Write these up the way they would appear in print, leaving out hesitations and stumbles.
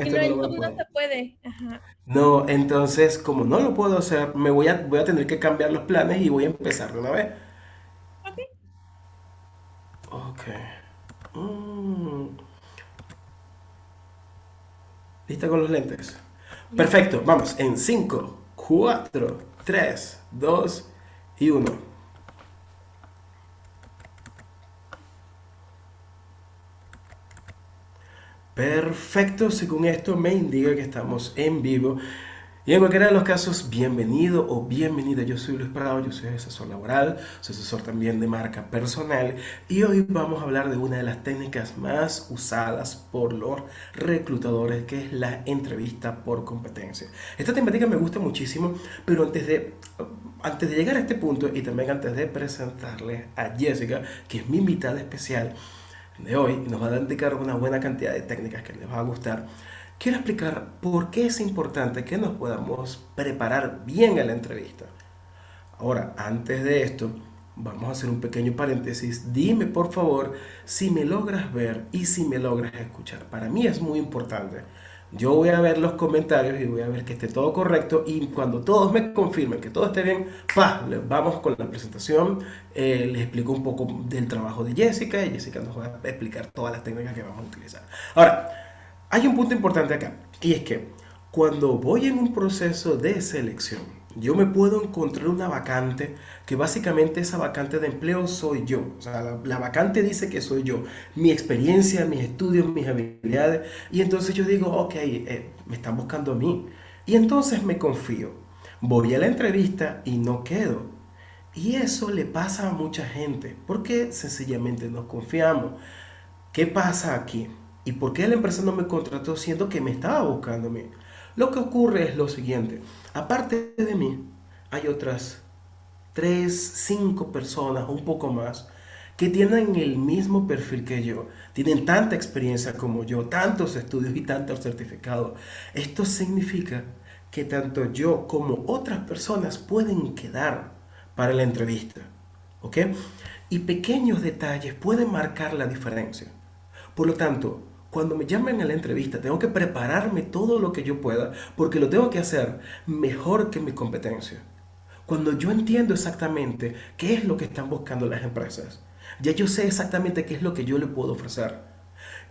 Si este no, no lo en voy a Zoom no poder. se puede. Ajá. No, entonces, como no lo puedo hacer, voy a tener que cambiar los planes y voy a empezar de una vez. Ok. Ok. Mm, ¿Lista con los lentes? Listo. Perfecto, vamos, en 5, 4, 3, 2 y uno. Perfecto, según esto me indica que estamos en vivo. Y en cualquiera de los casos, bienvenido o bienvenida. Yo soy Luis Prado, yo soy asesor laboral, soy asesor también de marca personal. Y hoy vamos a hablar de una de las técnicas más usadas por los reclutadores, que es la entrevista por competencia. Esta temática me gusta muchísimo, pero antes de llegar a este punto y también antes de presentarles a Jessica, que es mi invitada especial, de hoy nos va a indicar una buena cantidad de técnicas que les va a gustar. Quiero explicar por qué es importante que nos podamos preparar bien a la entrevista. Ahora, antes de esto, vamos a hacer un pequeño paréntesis. Dime por favor si me logras ver y si me logras escuchar. Para mí es muy importante. Yo voy a ver los comentarios y voy a ver que esté todo correcto y cuando todos me confirmen que todo esté bien, vamos con la presentación. Les explico un poco del trabajo de Jessica y Jessica nos va a explicar todas las técnicas que vamos a utilizar. Ahora, hay un punto importante acá y es que cuando voy en un proceso de selección, yo me puedo encontrar una vacante que básicamente esa vacante de empleo soy yo. O sea, la vacante dice que soy yo. Mi experiencia, mis estudios, mis habilidades. Y entonces yo digo, ok, me están buscando a mí. Y entonces me confío. Voy a la entrevista y no quedo. Y eso le pasa a mucha gente porque sencillamente nos confiamos. ¿Qué pasa aquí? ¿Y por qué la empresa no me contrató siendo que me estaba buscando a mí? Lo que ocurre es lo siguiente. Aparte de mí, hay otras 3, 5 personas, un poco más, que tienen el mismo perfil que yo, tienen tanta experiencia como yo, tantos estudios y tantos certificados. Esto significa que tanto yo como otras personas pueden quedar para la entrevista. ¿Ok? Y pequeños detalles pueden marcar la diferencia. Por lo tanto, cuando me llamen a la entrevista, tengo que prepararme todo lo que yo pueda, porque lo tengo que hacer mejor que mi competencia. Cuando yo entiendo exactamente qué es lo que están buscando las empresas, ya yo sé exactamente qué es lo que yo le puedo ofrecer.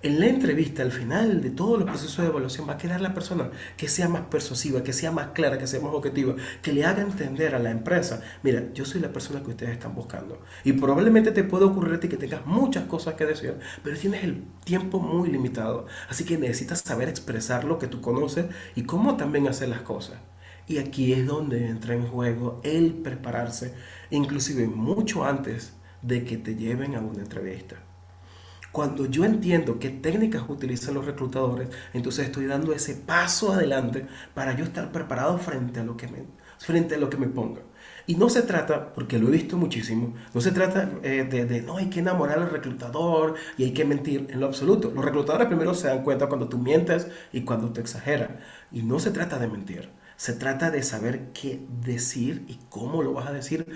En la entrevista, al final de todos los procesos de evaluación, va a quedar la persona que sea más persuasiva, que sea más clara, que sea más objetiva, que le haga entender a la empresa, mira, yo soy la persona que ustedes están buscando. Y probablemente te puede ocurrir a ti que tengas muchas cosas que decir, pero tienes el tiempo muy limitado. Así que necesitas saber expresar lo que tú conoces y cómo también hacer las cosas. Y aquí es donde entra en juego el prepararse, inclusive mucho antes de que te lleven a una entrevista. Cuando yo entiendo qué técnicas utilizan los reclutadores, entonces estoy dando ese paso adelante para yo estar preparado frente a lo que me ponga. Y no se trata, porque lo he visto muchísimo, no se trata no hay que enamorar al reclutador y hay que mentir en lo absoluto. Los reclutadores primero se dan cuenta cuando tú mientes y cuando tú exageras. Y no se trata de mentir, se trata de saber qué decir y cómo lo vas a decir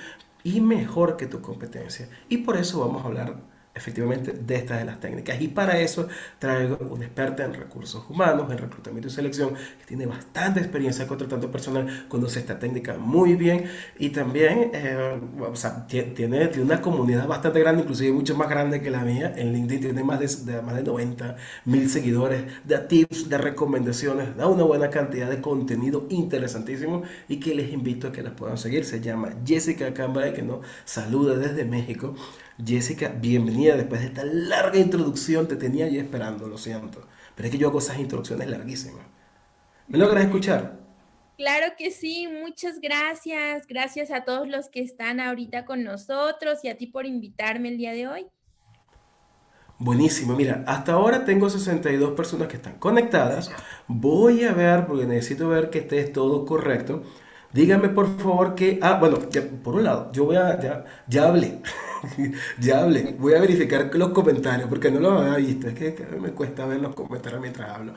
y mejor que tu competencia. Y por eso vamos a hablar efectivamente de estas de las técnicas. Y para eso traigo una experta en recursos humanos, en reclutamiento y selección, que tiene bastante experiencia contratando personal, conoce esta técnica muy bien y también o sea, tiene una comunidad bastante grande, inclusive mucho más grande que la mía. En LinkedIn tiene más de 90.000 seguidores, da tips, da recomendaciones, da una buena cantidad de contenido interesantísimo y que les invito a que las puedan seguir. Se llama Jessica Cambray, que nos saluda desde México. Jessica, bienvenida después de esta larga introducción. Te tenía yo esperando, lo siento. Pero es que yo hago esas introducciones larguísimas. ¿Me logras escuchar? Claro que sí, muchas gracias. Gracias a todos los que están ahorita con nosotros y a ti por invitarme el día de hoy. Buenísimo, mira, hasta ahora tengo 62 personas que están conectadas. Voy a ver, porque necesito ver que esté todo correcto. Dígame por favor que... Ah, bueno, por un lado, yo voy a... Ya hablé. Ya hablé. Voy a verificar los comentarios, porque no los había visto. Es que me cuesta ver los comentarios mientras hablo.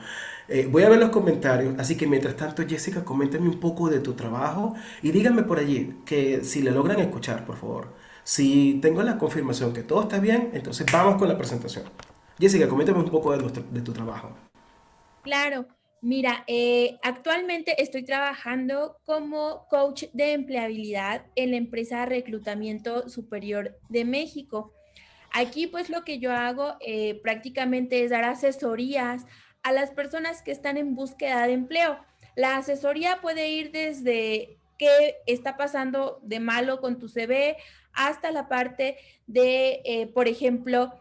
Voy a ver los comentarios, así que mientras tanto, Jessica, coméntame un poco de tu trabajo y díganme por allí que si le logran escuchar, por favor. Si tengo la confirmación que todo está bien, entonces vamos con la presentación. Jessica, coméntame un poco de tu trabajo. Claro. Mira, actualmente estoy trabajando como coach de empleabilidad en la empresa Reclutamiento Superior de México. Aquí, pues lo que yo hago prácticamente es dar asesorías a las personas que están en búsqueda de empleo. La asesoría puede ir desde qué está pasando de malo con tu CV hasta la parte de, por ejemplo,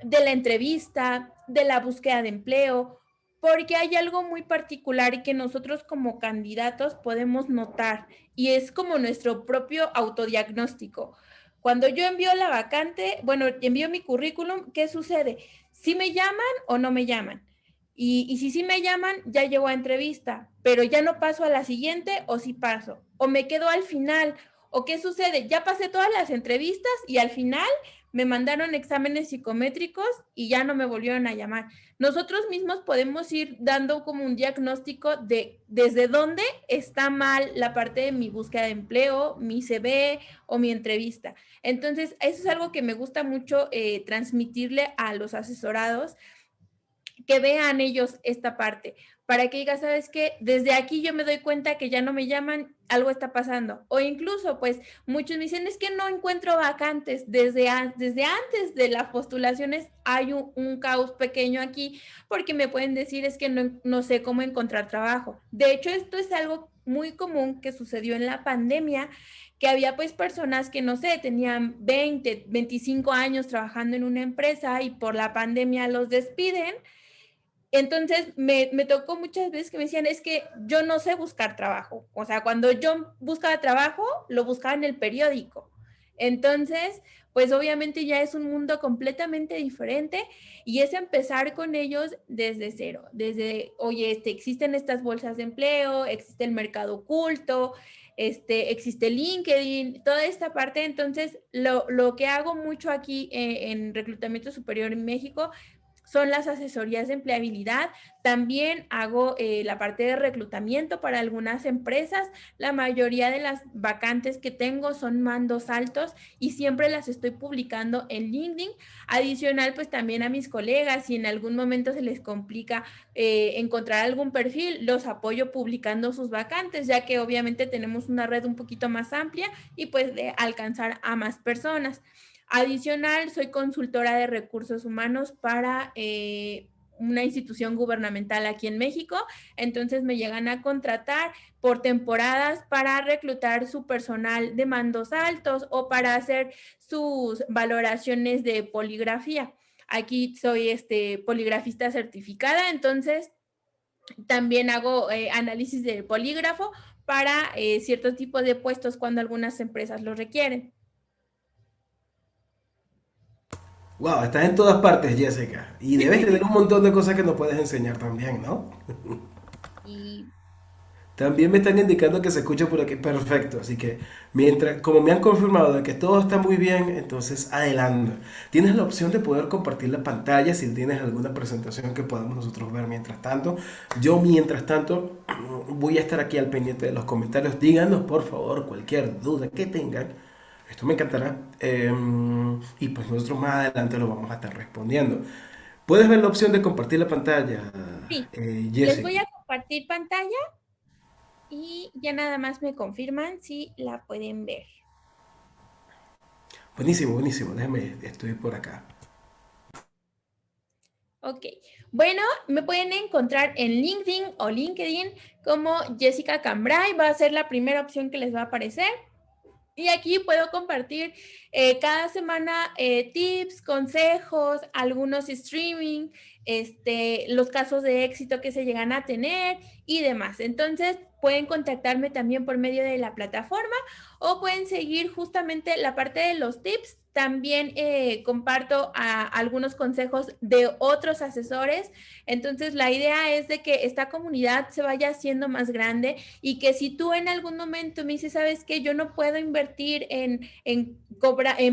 de la entrevista, de la búsqueda de empleo, porque hay algo muy particular y que nosotros como candidatos podemos notar y es como nuestro propio autodiagnóstico. Cuando yo envío la vacante, bueno, envío mi currículum, ¿qué sucede? ¿Si me llaman o no me llaman? Y si sí me llaman, ya llego a entrevista, pero ya no paso a la siguiente o sí paso, o me quedo al final, o qué sucede, ya pasé todas las entrevistas y al final me mandaron exámenes psicométricos y ya no me volvieron a llamar. Nosotros mismos podemos ir dando como un diagnóstico de desde dónde está mal la parte de mi búsqueda de empleo, mi CV o mi entrevista. Entonces, eso es algo que me gusta mucho transmitirle a los asesorados, que vean ellos esta parte, para que diga, ¿sabes qué? Desde aquí yo me doy cuenta que ya no me llaman, algo está pasando. O incluso, pues, muchos me dicen, es que no encuentro vacantes. Desde antes de las postulaciones hay un caos pequeño aquí, porque me pueden decir, es que no sé cómo encontrar trabajo. De hecho, esto es algo muy común que sucedió en la pandemia, que había pues personas que, no sé, tenían 20, 25 años trabajando en una empresa y por la pandemia los despiden. Entonces, me tocó muchas veces que me decían, es que yo no sé buscar trabajo. O sea, cuando yo buscaba trabajo, lo buscaba en el periódico. Entonces, pues obviamente ya es un mundo completamente diferente y es empezar con ellos desde cero, desde, oye, existen estas bolsas de empleo, existe el mercado oculto, existe LinkedIn, toda esta parte. Entonces, lo que hago mucho aquí en Reclutamiento Superior en México son las asesorías de empleabilidad. También hago la parte de reclutamiento para algunas empresas. La mayoría de las vacantes que tengo son mandos altos y siempre las estoy publicando en LinkedIn. Adicional, pues también a mis colegas, si en algún momento se les complica encontrar algún perfil, los apoyo publicando sus vacantes, ya que obviamente tenemos una red un poquito más amplia y pues de alcanzar a más personas. Adicional, soy consultora de recursos humanos para una institución gubernamental aquí en México. Entonces me llegan a contratar por temporadas para reclutar su personal de mandos altos o para hacer sus valoraciones de poligrafía. Aquí soy poligrafista certificada, entonces también hago análisis de polígrafo para ciertos tipos de puestos cuando algunas empresas lo requieren. Wow, estás en todas partes, Jessica. Y debes tener un montón de cosas que nos puedes enseñar también, ¿no? Y También me están indicando que se escucha por aquí perfecto, así que mientras, como me han confirmado de que todo está muy bien, entonces adelante. Tienes la opción de poder compartir la pantalla si tienes alguna presentación que podamos nosotros ver mientras tanto. Yo mientras tanto voy a estar aquí al pendiente de los comentarios. Díganos por favor cualquier duda que tengan. Esto me encantará. Y pues nosotros más adelante lo vamos a estar respondiendo. Puedes ver la opción de compartir la pantalla, sí, les voy Jessica. a compartir pantalla y ya nada más me confirman si la pueden ver. Buenísimo, buenísimo. Déjame, estoy por acá. Ok, bueno, me pueden encontrar en LinkedIn o LinkedIn como Jessica Cambrai, va a ser la primera opción que les va a aparecer. Y aquí puedo compartir cada semana tips, consejos, algunos streaming, los casos de éxito que se llegan a tener y demás. Entonces, pueden contactarme también por medio de la plataforma o pueden seguir justamente la parte de los tips. También comparto algunos consejos de otros asesores. Entonces, la idea es de que esta comunidad se vaya haciendo más grande y que si tú en algún momento me dices, ¿sabes qué? Yo no puedo invertir en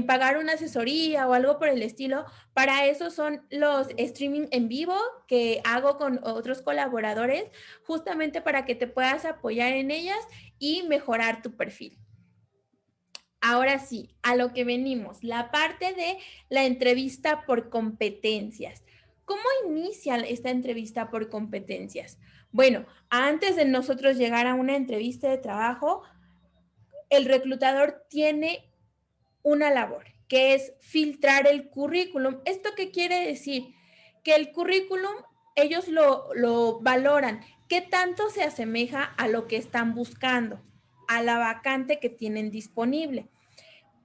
pagar una asesoría o algo por el estilo. Para eso son los streaming en vivo que hago con otros colaboradores, justamente para que te puedas apoyar en ellas y mejorar tu perfil. Ahora sí, a lo que venimos, la parte de la entrevista por competencias. ¿Cómo inicia esta entrevista por competencias? Bueno, antes de nosotros llegar a una entrevista de trabajo, el reclutador tiene una labor, que es filtrar el currículum. ¿Esto qué quiere decir? Que el currículum ellos lo valoran. ¿Qué tanto se asemeja a lo que están buscando, a la vacante que tienen disponible?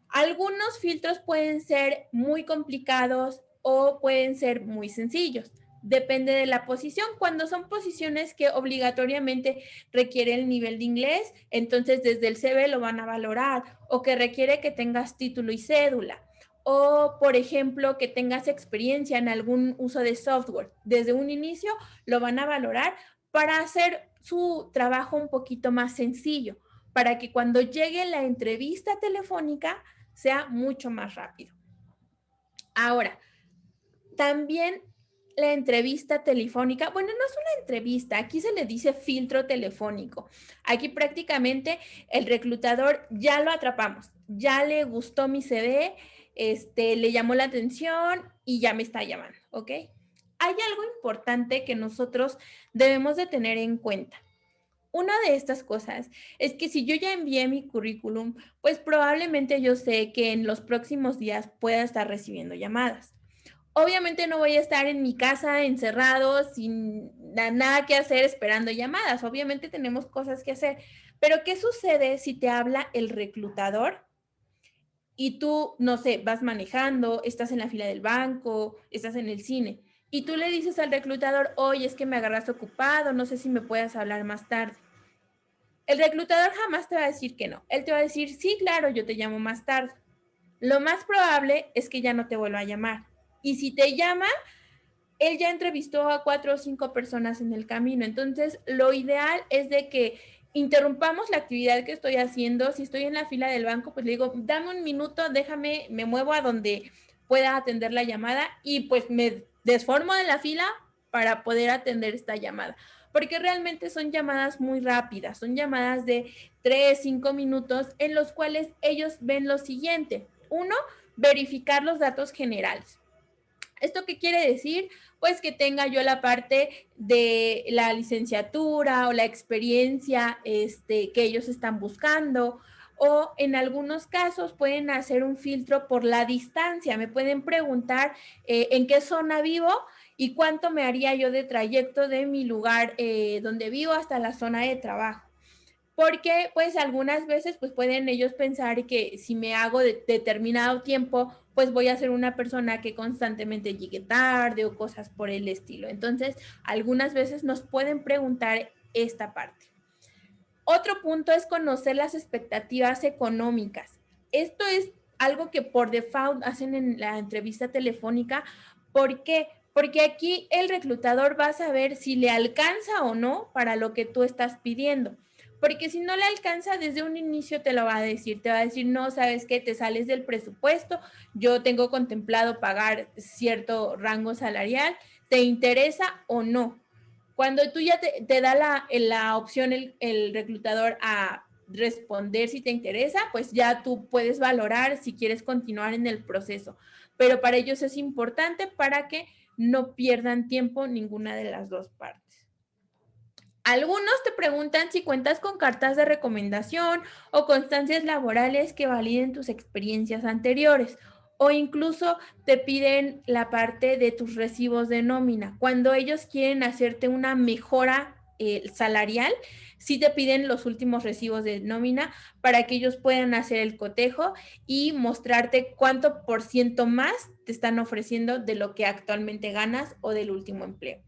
Algunos filtros pueden ser muy complicados o pueden ser muy sencillos. Depende de la posición. Cuando son posiciones que obligatoriamente requieren el nivel de inglés, entonces desde el CV lo van a valorar, o que requiere que tengas título y cédula, o por ejemplo que tengas experiencia en algún uso de software. Desde un inicio lo van a valorar para hacer su trabajo un poquito más sencillo, para que cuando llegue la entrevista telefónica sea mucho más rápido. Ahora, también la entrevista telefónica, bueno, no es una entrevista, aquí se le dice filtro telefónico. Aquí prácticamente el reclutador ya lo atrapamos, ya le gustó mi CV, le llamó la atención y ya me está llamando, ¿ok? Hay algo importante que nosotros debemos de tener en cuenta. Una de estas cosas es que si yo ya envié mi currículum, pues probablemente yo sé que en los próximos días pueda estar recibiendo llamadas. Obviamente no voy a estar en mi casa encerrado sin nada que hacer esperando llamadas. Obviamente tenemos cosas que hacer. Pero ¿qué sucede si te habla el reclutador y tú, no sé, vas manejando, estás en la fila del banco, estás en el cine y tú le dices al reclutador, oye, es que me agarraste ocupado, no sé si me puedes hablar más tarde? El reclutador jamás te va a decir que no. Él te va a decir, sí, claro, yo te llamo más tarde. Lo más probable es que ya no te vuelva a llamar. Y si te llama, él ya entrevistó a 4 o 5 personas en el camino. Entonces, lo ideal es de que interrumpamos la actividad que estoy haciendo. Si estoy en la fila del banco, pues le digo, dame un minuto, déjame, me muevo a donde pueda atender la llamada y pues me desformo de la fila para poder atender esta llamada. Porque realmente son llamadas muy rápidas, son llamadas de 3, 5 minutos en los cuales ellos ven lo siguiente. Uno, verificar los datos generales. ¿Esto qué quiere decir? Pues que tenga yo la parte de la licenciatura o la experiencia que ellos están buscando, o en algunos casos pueden hacer un filtro por la distancia. Me pueden preguntar en qué zona vivo y cuánto me haría yo de trayecto de mi lugar donde vivo hasta la zona de trabajo. Porque pues algunas veces pues pueden ellos pensar que si me hago de determinado tiempo, pues voy a ser una persona que constantemente llegue tarde o cosas por el estilo. Entonces, algunas veces nos pueden preguntar esta parte. Otro punto es conocer las expectativas económicas. Esto es algo que por default hacen en la entrevista telefónica. ¿Por qué? Porque aquí el reclutador va a saber si le alcanza o no para lo que tú estás pidiendo. Porque si no le alcanza, desde un inicio te lo va a decir. Te va a decir, no, ¿sabes qué? Te sales del presupuesto. Yo tengo contemplado pagar cierto rango salarial. ¿Te interesa o no? Cuando tú ya te da la opción el reclutador a responder si te interesa, pues ya tú puedes valorar si quieres continuar en el proceso. Pero para ellos es importante para que no pierdan tiempo ninguna de las dos partes. Algunos te preguntan si cuentas con cartas de recomendación o constancias laborales que validen tus experiencias anteriores, o incluso te piden la parte de tus recibos de nómina. Cuando ellos quieren hacerte una mejora salarial, sí te piden los últimos recibos de nómina para que ellos puedan hacer el cotejo y mostrarte cuánto por ciento más te están ofreciendo de lo que actualmente ganas o del último empleo.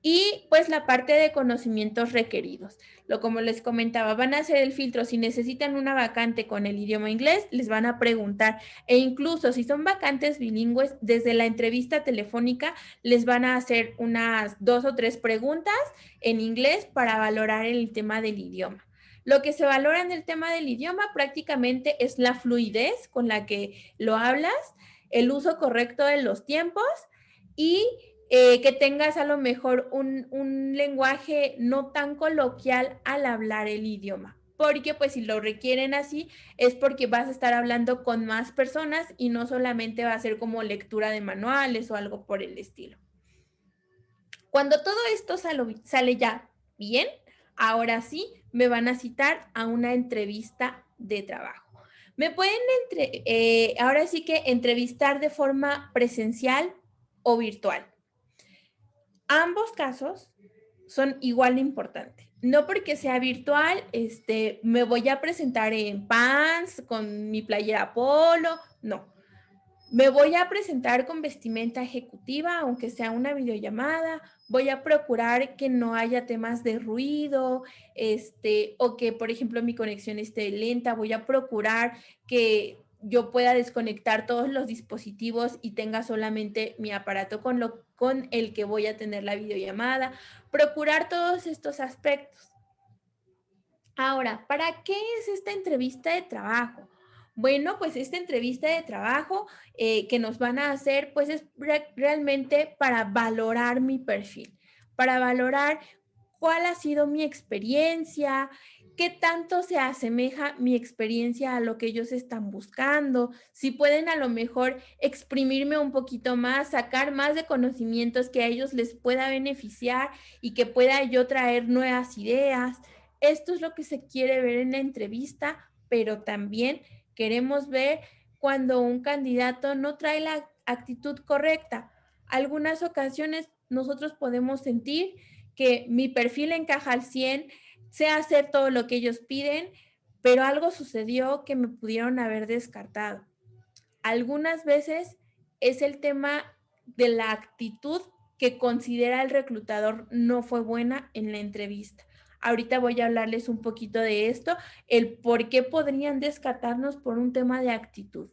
Y pues la parte de conocimientos requeridos. Como les comentaba, van a hacer el filtro. Si necesitan una vacante con el idioma inglés, les van a preguntar. E incluso si son vacantes bilingües, desde la entrevista telefónica les van a hacer unas 2 o 3 preguntas en inglés para valorar el tema del idioma. Lo que se valora en el tema del idioma prácticamente es la fluidez con la que lo hablas, el uso correcto de los tiempos y que tengas a lo mejor un lenguaje no tan coloquial al hablar el idioma. Porque pues si lo requieren así es porque vas a estar hablando con más personas y no solamente va a ser como lectura de manuales o algo por el estilo. Cuando todo esto sale ya bien, ahora sí me van a citar a una entrevista de trabajo. Me pueden ahora sí que entrevistar de forma presencial o virtual. Ambos casos son igual de importantes. No porque sea virtual, me voy a presentar en pants, con mi playera polo, no. Me voy a presentar con vestimenta ejecutiva, aunque sea una videollamada. Voy a procurar que no haya temas de ruido, o que, por ejemplo, mi conexión esté lenta. Voy a procurar que yo pueda desconectar todos los dispositivos y tenga solamente mi aparato con el que voy a tener la videollamada. Procurar todos estos aspectos. Ahora, ¿para qué es esta entrevista de trabajo? Bueno, pues esta entrevista de trabajo que nos van a hacer, pues es realmente para valorar mi perfil, para valorar cuál ha sido mi experiencia, qué tanto se asemeja mi experiencia a lo que ellos están buscando, si pueden a lo mejor exprimirme un poquito más, sacar más de conocimientos que a ellos les pueda beneficiar y que pueda yo traer nuevas ideas. Esto es lo que se quiere ver en la entrevista, pero también queremos ver cuando un candidato no trae la actitud correcta. Algunas ocasiones nosotros podemos sentir que mi perfil encaja al 100, sé hacer todo lo que ellos piden, pero algo sucedió que me pudieron haber descartado. Algunas veces es el tema de la actitud que considera el reclutador no fue buena en la entrevista. Ahorita voy a hablarles un poquito de esto, el por qué podrían descartarnos por un tema de actitud.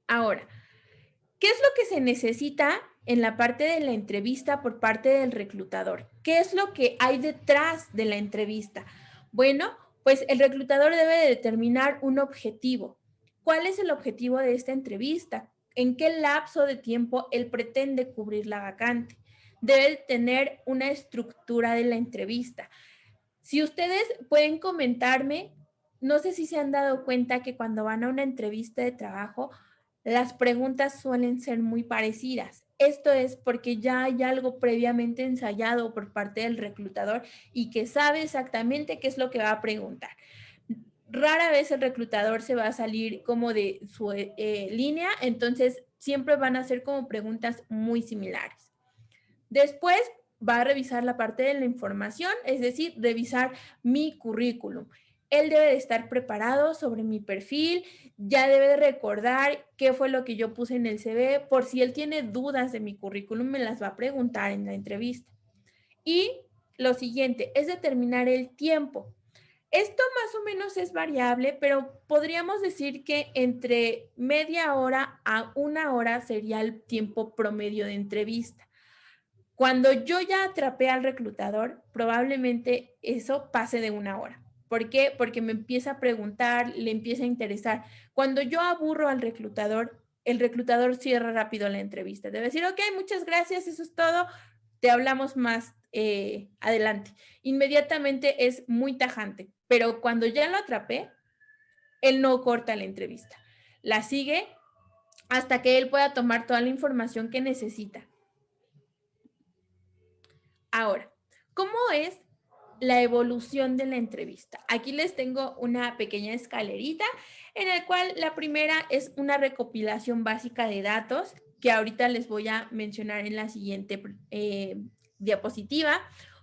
Ahora, ¿qué es lo que se necesita en la parte de la entrevista por parte del reclutador? ¿Qué es lo que hay detrás de la entrevista? Bueno, pues el reclutador debe de determinar un objetivo. ¿Cuál es el objetivo de esta entrevista? ¿En qué lapso de tiempo él pretende cubrir la vacante? Debe de tener una estructura de la entrevista. Si ustedes pueden comentarme, no sé si se han dado cuenta que cuando van a una entrevista de trabajo, las preguntas suelen ser muy parecidas. Esto es porque ya hay algo previamente ensayado por parte del reclutador y que sabe exactamente qué es lo que va a preguntar. Rara vez el reclutador se va a salir como de su línea, entonces siempre van a ser como preguntas muy similares. Después va a revisar la parte de la información, es decir, revisar mi currículum. Él debe de estar preparado sobre mi perfil, ya debe de recordar qué fue lo que yo puse en el CV, por si él tiene dudas de mi currículum, me las va a preguntar en la entrevista. Y lo siguiente es determinar el tiempo. Esto más o menos es variable, pero podríamos decir que entre media hora a una hora sería el tiempo promedio de entrevista. Cuando yo ya atrapé al reclutador, probablemente eso pase de una hora. ¿Por qué? Porque me empieza a preguntar, le empieza a interesar. Cuando yo aburro al reclutador, el reclutador cierra rápido la entrevista. Debe decir, ok, muchas gracias, eso es todo, te hablamos más adelante. Inmediatamente es muy tajante, pero cuando ya lo atrapé, él no corta la entrevista. La sigue hasta que él pueda tomar toda la información que necesita. Ahora, ¿cómo es la evolución de la entrevista? Aquí les tengo una pequeña escalerita en la cual la primera es una recopilación básica de datos que ahorita les voy a mencionar en la siguiente diapositiva.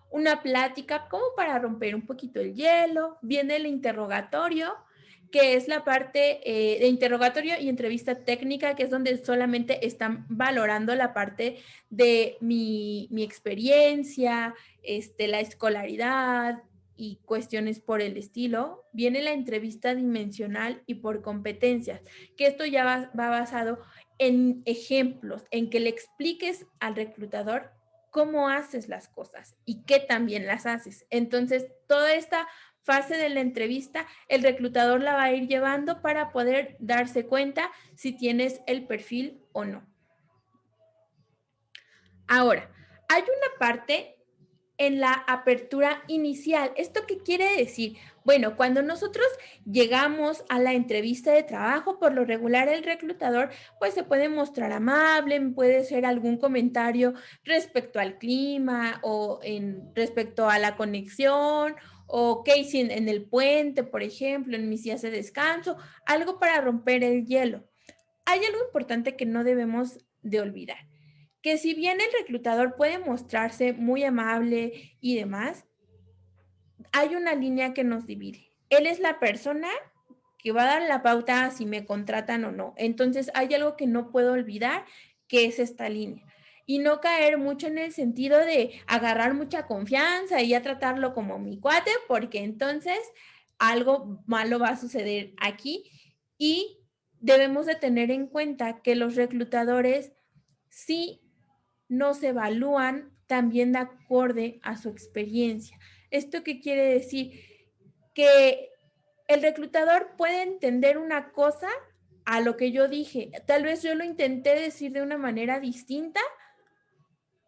Una plática como para romper un poquito el hielo. Viene el interrogatorio, que es la parte de interrogatorio y entrevista técnica, que es donde solamente están valorando la parte de mi experiencia, la escolaridad y cuestiones por el estilo. Viene la entrevista dimensional y por competencias, que esto ya va basado en ejemplos, en que le expliques al reclutador cómo haces las cosas y qué también las haces. Entonces, toda esta fase de la entrevista, el reclutador la va a ir llevando para poder darse cuenta si tienes el perfil o no. Ahora, hay una parte en la apertura inicial. ¿Esto qué quiere decir? Bueno, cuando nosotros llegamos a la entrevista de trabajo, por lo regular el reclutador pues se puede mostrar amable, puede hacer algún comentario respecto al clima o respecto a la conexión o qué hice en el puente, por ejemplo, en mis días de descanso, algo para romper el hielo. Hay algo importante que no debemos de olvidar, que si bien el reclutador puede mostrarse muy amable y demás, hay una línea que nos divide. Él es la persona que va a dar la pauta a si me contratan o no. Entonces hay algo que no puedo olvidar, que es esta línea. Y no caer mucho en el sentido de agarrar mucha confianza y ya tratarlo como mi cuate, porque entonces algo malo va a suceder aquí. Y debemos de tener en cuenta que los reclutadores sí nos evalúan también de acorde a su experiencia. ¿Esto qué quiere decir? Que el reclutador puede entender una cosa a lo que yo dije. Tal vez yo lo intenté decir de una manera distinta,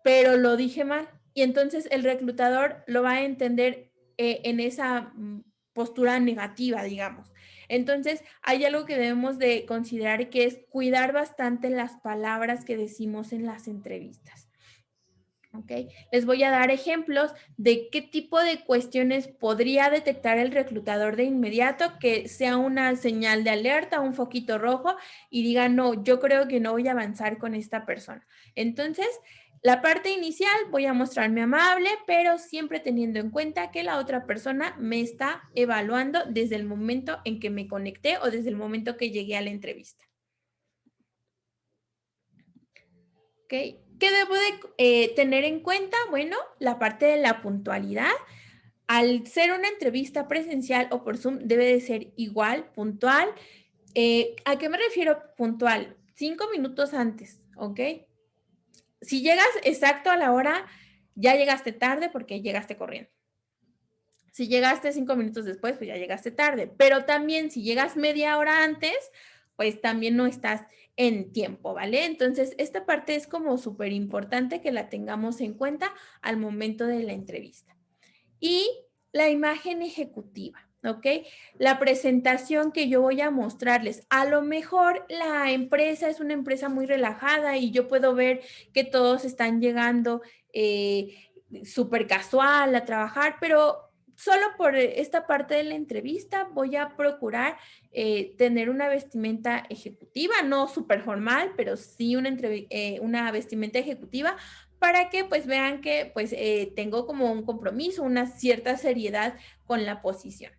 pero lo dije mal. Y entonces el reclutador lo va a entender en esa postura negativa, digamos. Entonces, hay algo que debemos de considerar que es cuidar bastante las palabras que decimos en las entrevistas. ¿Ok? Les voy a dar ejemplos de qué tipo de cuestiones podría detectar el reclutador de inmediato, que sea una señal de alerta, un foquito rojo y diga, no, yo creo que no voy a avanzar con esta persona. Entonces, la parte inicial voy a mostrarme amable, pero siempre teniendo en cuenta que la otra persona me está evaluando desde el momento en que me conecté o desde el momento que llegué a la entrevista. ¿Ok? ¿Qué debo de tener en cuenta? Bueno, la parte de la puntualidad. Al ser una entrevista presencial o por Zoom, debe de ser igual, puntual. ¿A qué me refiero puntual? 5 minutos antes, ¿ok? Si llegas exacto a la hora, ya llegaste tarde porque llegaste corriendo. Si llegaste 5 minutos después, pues ya llegaste tarde. Pero también si llegas media hora antes, pues también no estás en tiempo, ¿vale? Entonces, esta parte es como súper importante que la tengamos en cuenta al momento de la entrevista. Y la imagen ejecutiva, ¿ok? La presentación que yo voy a mostrarles. A lo mejor la empresa es una empresa muy relajada y yo puedo ver que todos están llegando súper casual a trabajar, pero solo por esta parte de la entrevista voy a procurar tener una vestimenta ejecutiva, no súper formal, pero sí una vestimenta ejecutiva para que pues vean que pues tengo como un compromiso, una cierta seriedad con la posición.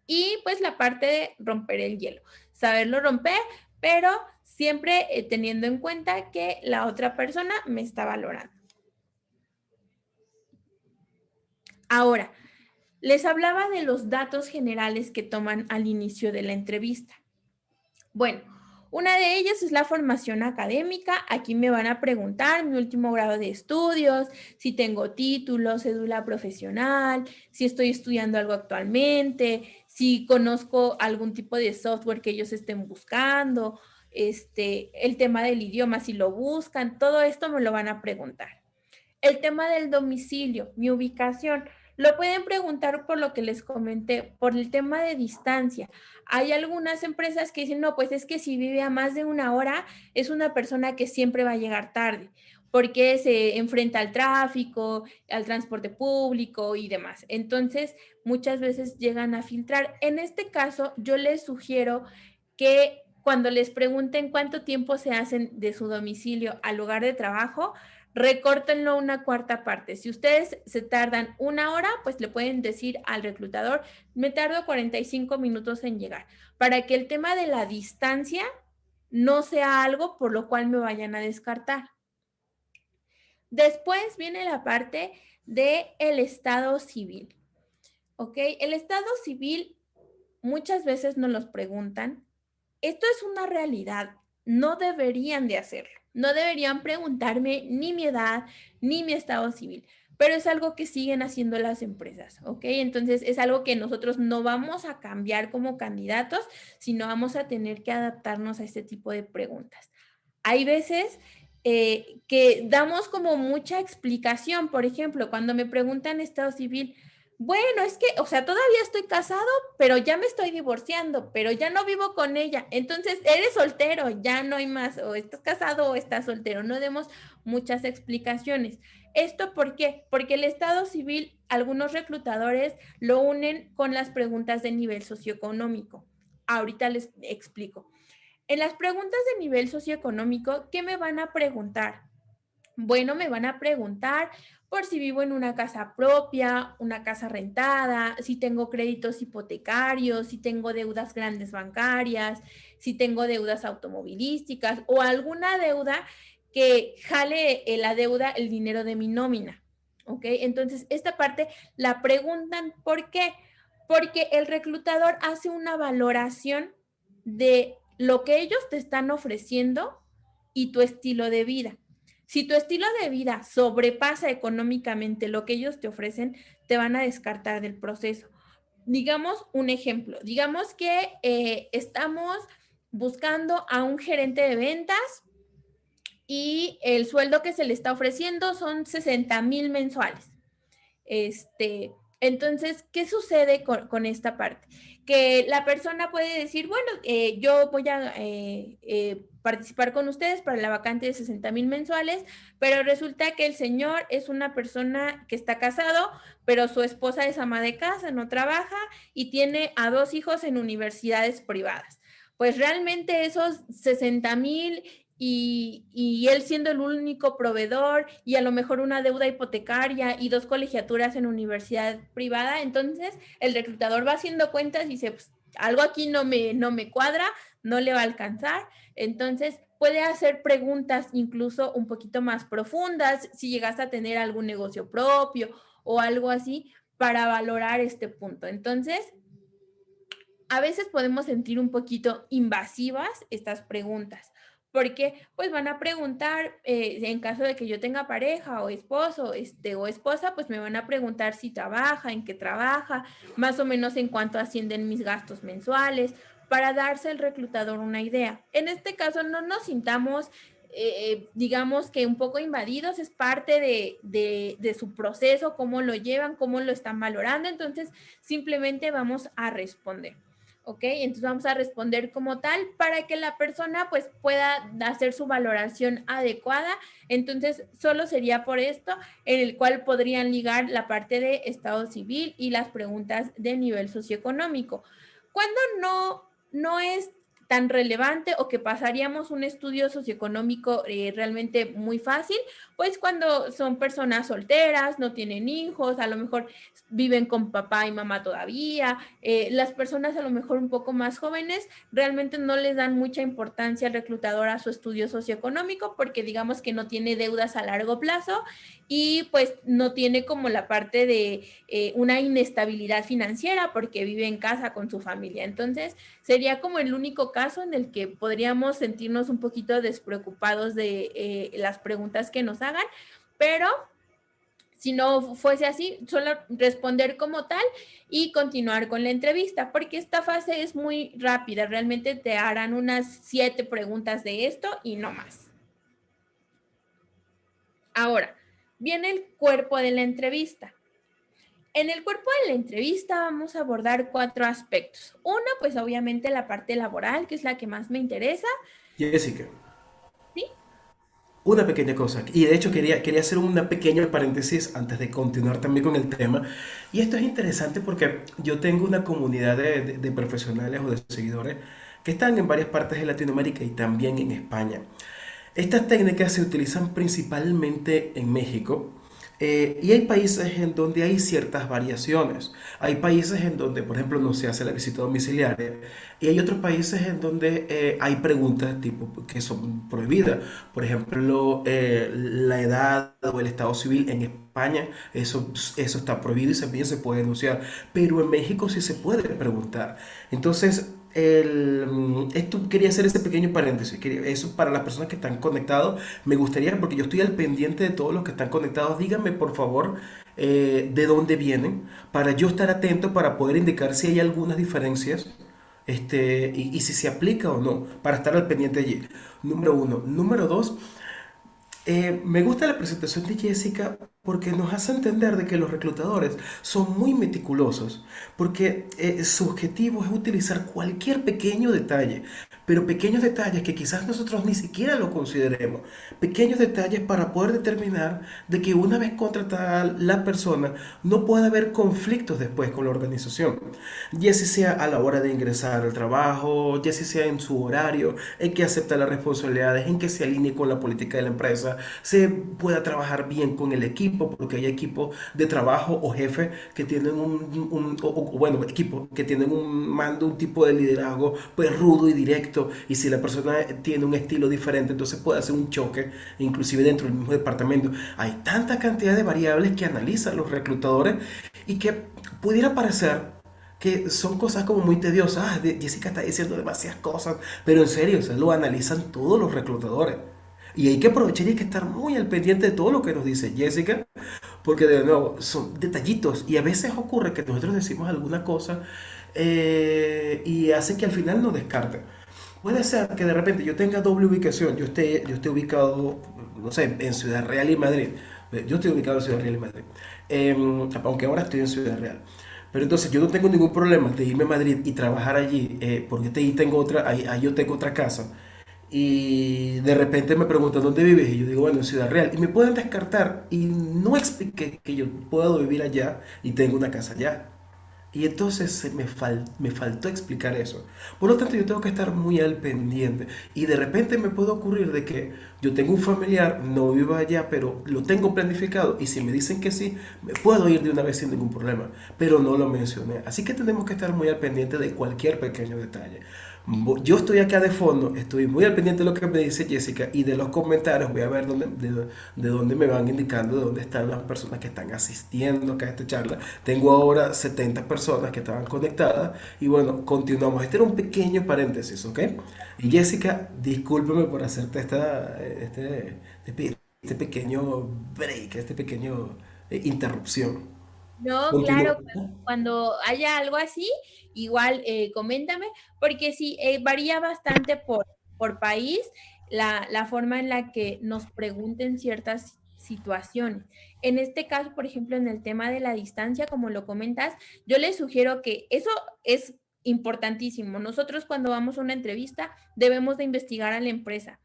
Y pues la parte de romper el hielo, saberlo romper, pero siempre teniendo en cuenta que la otra persona me está valorando. Ahora, les hablaba de los datos generales que toman al inicio de la entrevista. Bueno, una de ellas es la formación académica. Aquí me van a preguntar mi último grado de estudios, si tengo título, cédula profesional, si estoy estudiando algo actualmente, si conozco algún tipo de software que ellos estén buscando, el tema del idioma, si lo buscan, todo esto me lo van a preguntar. El tema del domicilio, mi ubicación, lo pueden preguntar por lo que les comenté, por el tema de distancia. Hay algunas empresas que dicen, no, pues es que si vive a más de una hora, es una persona que siempre va a llegar tarde, porque se enfrenta al tráfico, al transporte público y demás. Entonces, muchas veces llegan a filtrar. En este caso, yo les sugiero que cuando les pregunten cuánto tiempo se hacen de su domicilio al lugar de trabajo, recórtenlo una cuarta parte. Si ustedes se tardan una hora, pues le pueden decir al reclutador, me tardo 45 minutos en llegar, para que el tema de la distancia no sea algo por lo cual me vayan a descartar. Después viene la parte del estado civil. ¿Ok? El estado civil muchas veces nos los preguntan. Esto es una realidad. No deberían de hacerlo. No deberían preguntarme ni mi edad ni mi estado civil. Pero es algo que siguen haciendo las empresas, ¿ok? Entonces es algo que nosotros no vamos a cambiar como candidatos, sino vamos a tener que adaptarnos a este tipo de preguntas. Hay veces que damos como mucha explicación. Por ejemplo, cuando me preguntan estado civil, bueno, es que, o sea, todavía estoy casado, pero ya me estoy divorciando, pero ya no vivo con ella. Entonces, eres soltero, ya no hay más, o estás casado o estás soltero. No demos muchas explicaciones. ¿Esto por qué? Porque el estado civil, algunos reclutadores lo unen con las preguntas de nivel socioeconómico. Ahorita les explico. En las preguntas de nivel socioeconómico, ¿qué me van a preguntar? Bueno, me van a preguntar por si vivo en una casa propia, una casa rentada, si tengo créditos hipotecarios, si tengo deudas grandes bancarias, si tengo deudas automovilísticas o alguna deuda que jale la deuda el dinero de mi nómina. ¿Ok? Entonces, esta parte la preguntan, ¿por qué? Porque el reclutador hace una valoración de lo que ellos te están ofreciendo y tu estilo de vida. Si tu estilo de vida sobrepasa económicamente lo que ellos te ofrecen, te van a descartar del proceso. Digamos un ejemplo, digamos que estamos buscando a un gerente de ventas y el sueldo que se le está ofreciendo son 60,000 mensuales. Entonces, ¿qué sucede con esta parte? Que la persona puede decir, bueno, yo voy a participar con ustedes para la vacante de 60,000 mensuales, pero resulta que el señor es una persona que está casado, pero su esposa es ama de casa, no trabaja y tiene a 2 hijos en universidades privadas. Pues realmente esos 60,000 y él siendo el único proveedor y a lo mejor una deuda hipotecaria y 2 colegiaturas en universidad privada, entonces el reclutador va haciendo cuentas y dice, pues, algo aquí no me cuadra, no le va a alcanzar, entonces puede hacer preguntas incluso un poquito más profundas, si llegas a tener algún negocio propio o algo así, para valorar este punto. Entonces, a veces podemos sentir un poquito invasivas estas preguntas, porque pues van a preguntar, en caso de que yo tenga pareja o esposo, o esposa, pues me van a preguntar si trabaja, en qué trabaja, más o menos en cuánto ascienden mis gastos mensuales, para darse el reclutador una idea. En este caso no nos sintamos, digamos que un poco invadidos, es parte de su proceso, cómo lo llevan, cómo lo están valorando, entonces simplemente vamos a responder. ¿Ok? Entonces vamos a responder como tal para que la persona pues pueda hacer su valoración adecuada. Entonces solo sería por esto en el cual podrían ligar la parte de estado civil y las preguntas de nivel socioeconómico. Cuando no es tan relevante o que pasaríamos un estudio socioeconómico realmente muy fácil, pues cuando son personas solteras, no tienen hijos, a lo mejor viven con papá y mamá todavía, las personas a lo mejor un poco más jóvenes realmente no les dan mucha importancia al reclutador a su estudio socioeconómico porque digamos que no tiene deudas a largo plazo y pues no tiene como la parte de una inestabilidad financiera porque vive en casa con su familia. Entonces sería como el único caso en el que podríamos sentirnos un poquito despreocupados de las preguntas que nos hagan, pero si no fuese así, solo responder como tal y continuar con la entrevista, porque esta fase es muy rápida, realmente te harán unas 7 preguntas de esto y no más. Ahora, viene el cuerpo de la entrevista. En el cuerpo de la entrevista vamos a abordar 4 aspectos. Uno, pues obviamente la parte laboral, que es la que más me interesa. Jessica, ¿Sí? una pequeña cosa, y de hecho quería hacer una pequeña paréntesis antes de continuar también con el tema, y esto es interesante porque yo tengo una comunidad de profesionales o de seguidores que están en varias partes de Latinoamérica y también en España. Estas técnicas se utilizan principalmente en México y hay países en donde hay ciertas variaciones. Hay países en donde, por ejemplo, no se hace la visita domiciliaria y hay otros países en donde hay preguntas tipo que son prohibidas. Por ejemplo, la edad o el estado civil en España, eso está prohibido y también se puede denunciar. Pero en México sí se puede preguntar. Entonces, esto quería hacer este pequeño paréntesis. Eso para las personas que están conectados, me gustaría, porque yo estoy al pendiente de todos los que están conectados, díganme por favor de dónde vienen, para yo estar atento para poder indicar si hay algunas diferencias y si se aplica o no, para estar al pendiente allí. Número uno. Número dos, Me gusta la presentación de Jessica porque nos hace entender de que los reclutadores son muy meticulosos, porque su objetivo es utilizar cualquier pequeño detalle, pero pequeños detalles que quizás nosotros ni siquiera lo consideremos, pequeños detalles para poder determinar de que una vez contratada la persona no pueda haber conflictos después con la organización, ya si sea a la hora de ingresar al trabajo, ya si sea en su horario, en que acepta las responsabilidades, en que se alinee con la política de la empresa, se pueda trabajar bien con el equipo, porque hay equipos de trabajo o jefes que tienen bueno, equipos que tienen un mando, un tipo de liderazgo pues rudo y directo, y si la persona tiene un estilo diferente, entonces puede hacer un choque, inclusive dentro del mismo departamento. Hay tanta cantidad de variables que analizan los reclutadores y que pudiera parecer que son cosas como muy tediosas. Ah, Jessica está diciendo demasiadas cosas, pero en serio, o sea, lo analizan todos los reclutadores. Y hay que aprovechar y hay que estar muy al pendiente de todo lo que nos dice Jessica, porque de nuevo son detallitos y a veces ocurre que nosotros decimos alguna cosa y hace que al final nos descarten. Puede ser que de repente yo tenga doble ubicación, yo esté ubicado, no sé, en Ciudad Real y Madrid. Yo estoy ubicado en Ciudad Real y Madrid, aunque ahora estoy en Ciudad Real. Pero entonces yo no tengo ningún problema de irme a Madrid y trabajar allí, porque ahí tengo otra, ahí yo tengo otra casa. Y de repente me preguntan dónde vives y yo digo, bueno, en Ciudad Real. Y me pueden descartar y no expliqué que yo puedo vivir allá y tengo una casa allá. Y entonces me faltó explicar eso. Por lo tanto, yo tengo que estar muy al pendiente. Y de repente me puede ocurrir de que yo tengo un familiar, no vivo allá, pero lo tengo planificado. Y si me dicen que sí, me puedo ir de una vez sin ningún problema. Pero no lo mencioné. Así que tenemos que estar muy al pendiente de cualquier pequeño detalle. Yo estoy acá de fondo, estoy muy al pendiente de lo que me dice Jessica y de los comentarios voy a ver de dónde me van indicando, de dónde están las personas que están asistiendo acá a esta charla. Tengo ahora 70 personas que estaban conectadas y bueno, continuamos. Este era un pequeño paréntesis, ¿ok? Y Jessica, discúlpeme por hacerte este pequeño break, este pequeño interrupción. No, Continúo. claro, cuando haya algo así, igual coméntame, porque sí, varía bastante por país la forma en la que nos pregunten ciertas situaciones. En este caso, por ejemplo, en el tema de la distancia, como lo comentas, yo les sugiero que eso es importantísimo. Nosotros cuando vamos a una entrevista debemos de investigar a la empresa.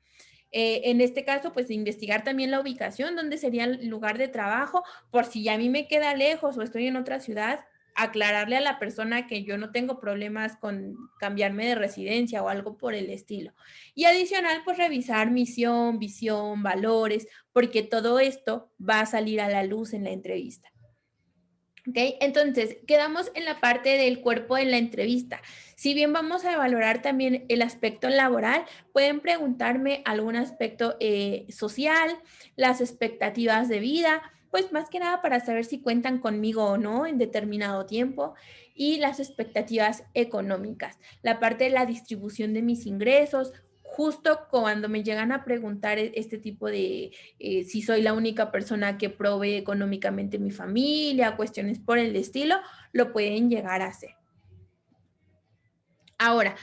En este caso, pues investigar también la ubicación, dónde sería el lugar de trabajo, por si a mí me queda lejos o estoy en otra ciudad, aclararle a la persona que yo no tengo problemas con cambiarme de residencia o algo por el estilo. Y adicional, pues revisar misión, visión, valores, porque todo esto va a salir a la luz en la entrevista. ¿Ok? Entonces, quedamos en la parte del cuerpo en la entrevista. Si bien vamos a valorar también el aspecto laboral, pueden preguntarme algún aspecto social, las expectativas de vida, pues más que nada para saber si cuentan conmigo o no en determinado tiempo y las expectativas económicas, la parte de la distribución de mis ingresos. Justo cuando me llegan a preguntar este tipo de si soy la única persona que provee económicamente mi familia, cuestiones por el estilo, lo pueden llegar a hacer. Ahora,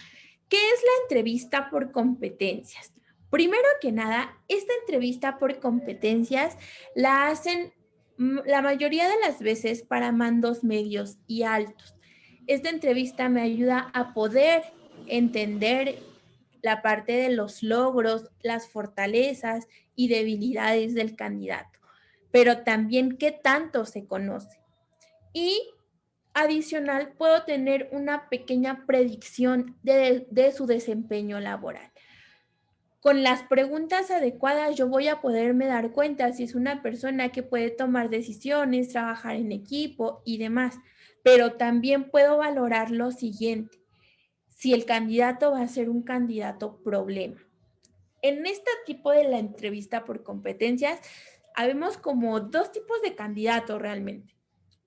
¿qué es la entrevista por competencias? Primero que nada, esta entrevista por competencias la hacen la mayoría de las veces para mandos medios y altos. Esta entrevista me ayuda a poder entender la parte de los logros, las fortalezas y debilidades del candidato, pero también qué tanto se conoce. Y adicional, puedo tener una pequeña predicción de su desempeño laboral. Con las preguntas adecuadas yo voy a poderme dar cuenta si es una persona que puede tomar decisiones, trabajar en equipo y demás, pero también puedo valorar lo siguiente, si el candidato va a ser un candidato problema. En este tipo de la entrevista por competencias, habemos como dos tipos de candidatos realmente.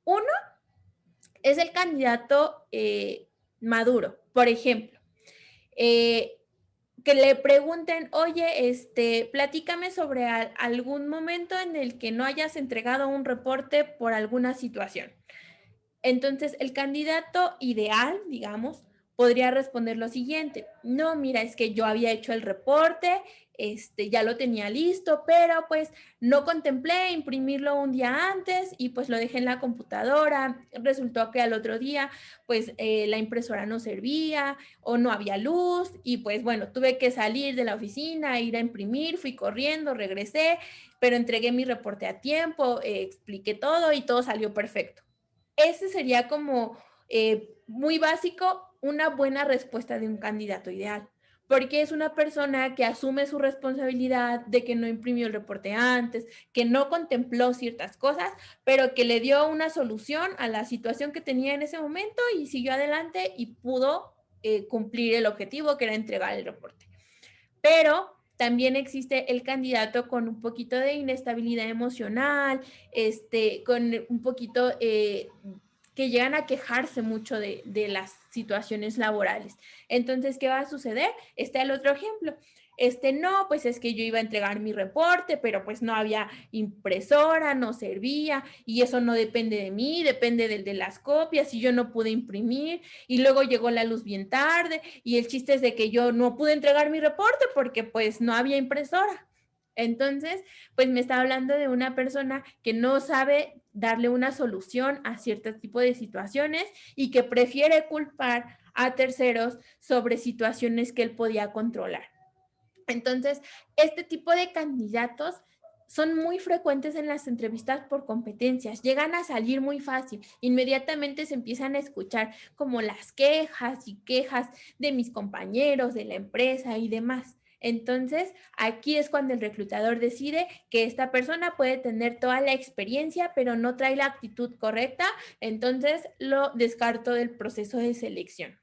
Uno es el candidato maduro, por ejemplo, eh, que le pregunten, oye, platícame sobre algún momento en el que no hayas entregado un reporte por alguna situación. Entonces, el candidato ideal, digamos, podría responder lo siguiente: no, mira, es que yo había hecho el reporte, ya lo tenía listo, pero pues no contemplé imprimirlo un día antes y pues lo dejé en la computadora. Resultó que al otro día pues la impresora no servía o no había luz y pues bueno, tuve que salir de la oficina, ir a imprimir, fui corriendo, regresé, pero entregué mi reporte a tiempo, expliqué todo y todo salió perfecto. Ese sería como muy básico, una buena respuesta de un candidato ideal, porque es una persona que asume su responsabilidad de que no imprimió el reporte antes, que no contempló ciertas cosas, pero que le dio una solución a la situación que tenía en ese momento y siguió adelante y pudo cumplir el objetivo que era entregar el reporte. Pero también existe el candidato con un poquito de inestabilidad emocional, con un poquito que llegan a quejarse mucho de las situaciones laborales. Entonces, ¿qué va a suceder? Está el otro ejemplo. No, pues es que yo iba a entregar mi reporte, pero pues no había impresora, no servía, y eso no depende de mí, depende del de las copias, y yo no pude imprimir, y luego llegó la luz bien tarde, y el chiste es de que yo no pude entregar mi reporte porque pues no había impresora. Entonces, pues me está hablando de una persona que no sabe darle una solución a cierto tipo de situaciones y que prefiere culpar a terceros sobre situaciones que él podía controlar. Entonces, este tipo de candidatos son muy frecuentes en las entrevistas por competencias, llegan a salir muy fácil, inmediatamente se empiezan a escuchar como las quejas y quejas de mis compañeros, de la empresa y demás. Entonces, aquí es cuando el reclutador decide que esta persona puede tener toda la experiencia, pero no trae la actitud correcta, entonces lo descarto del proceso de selección.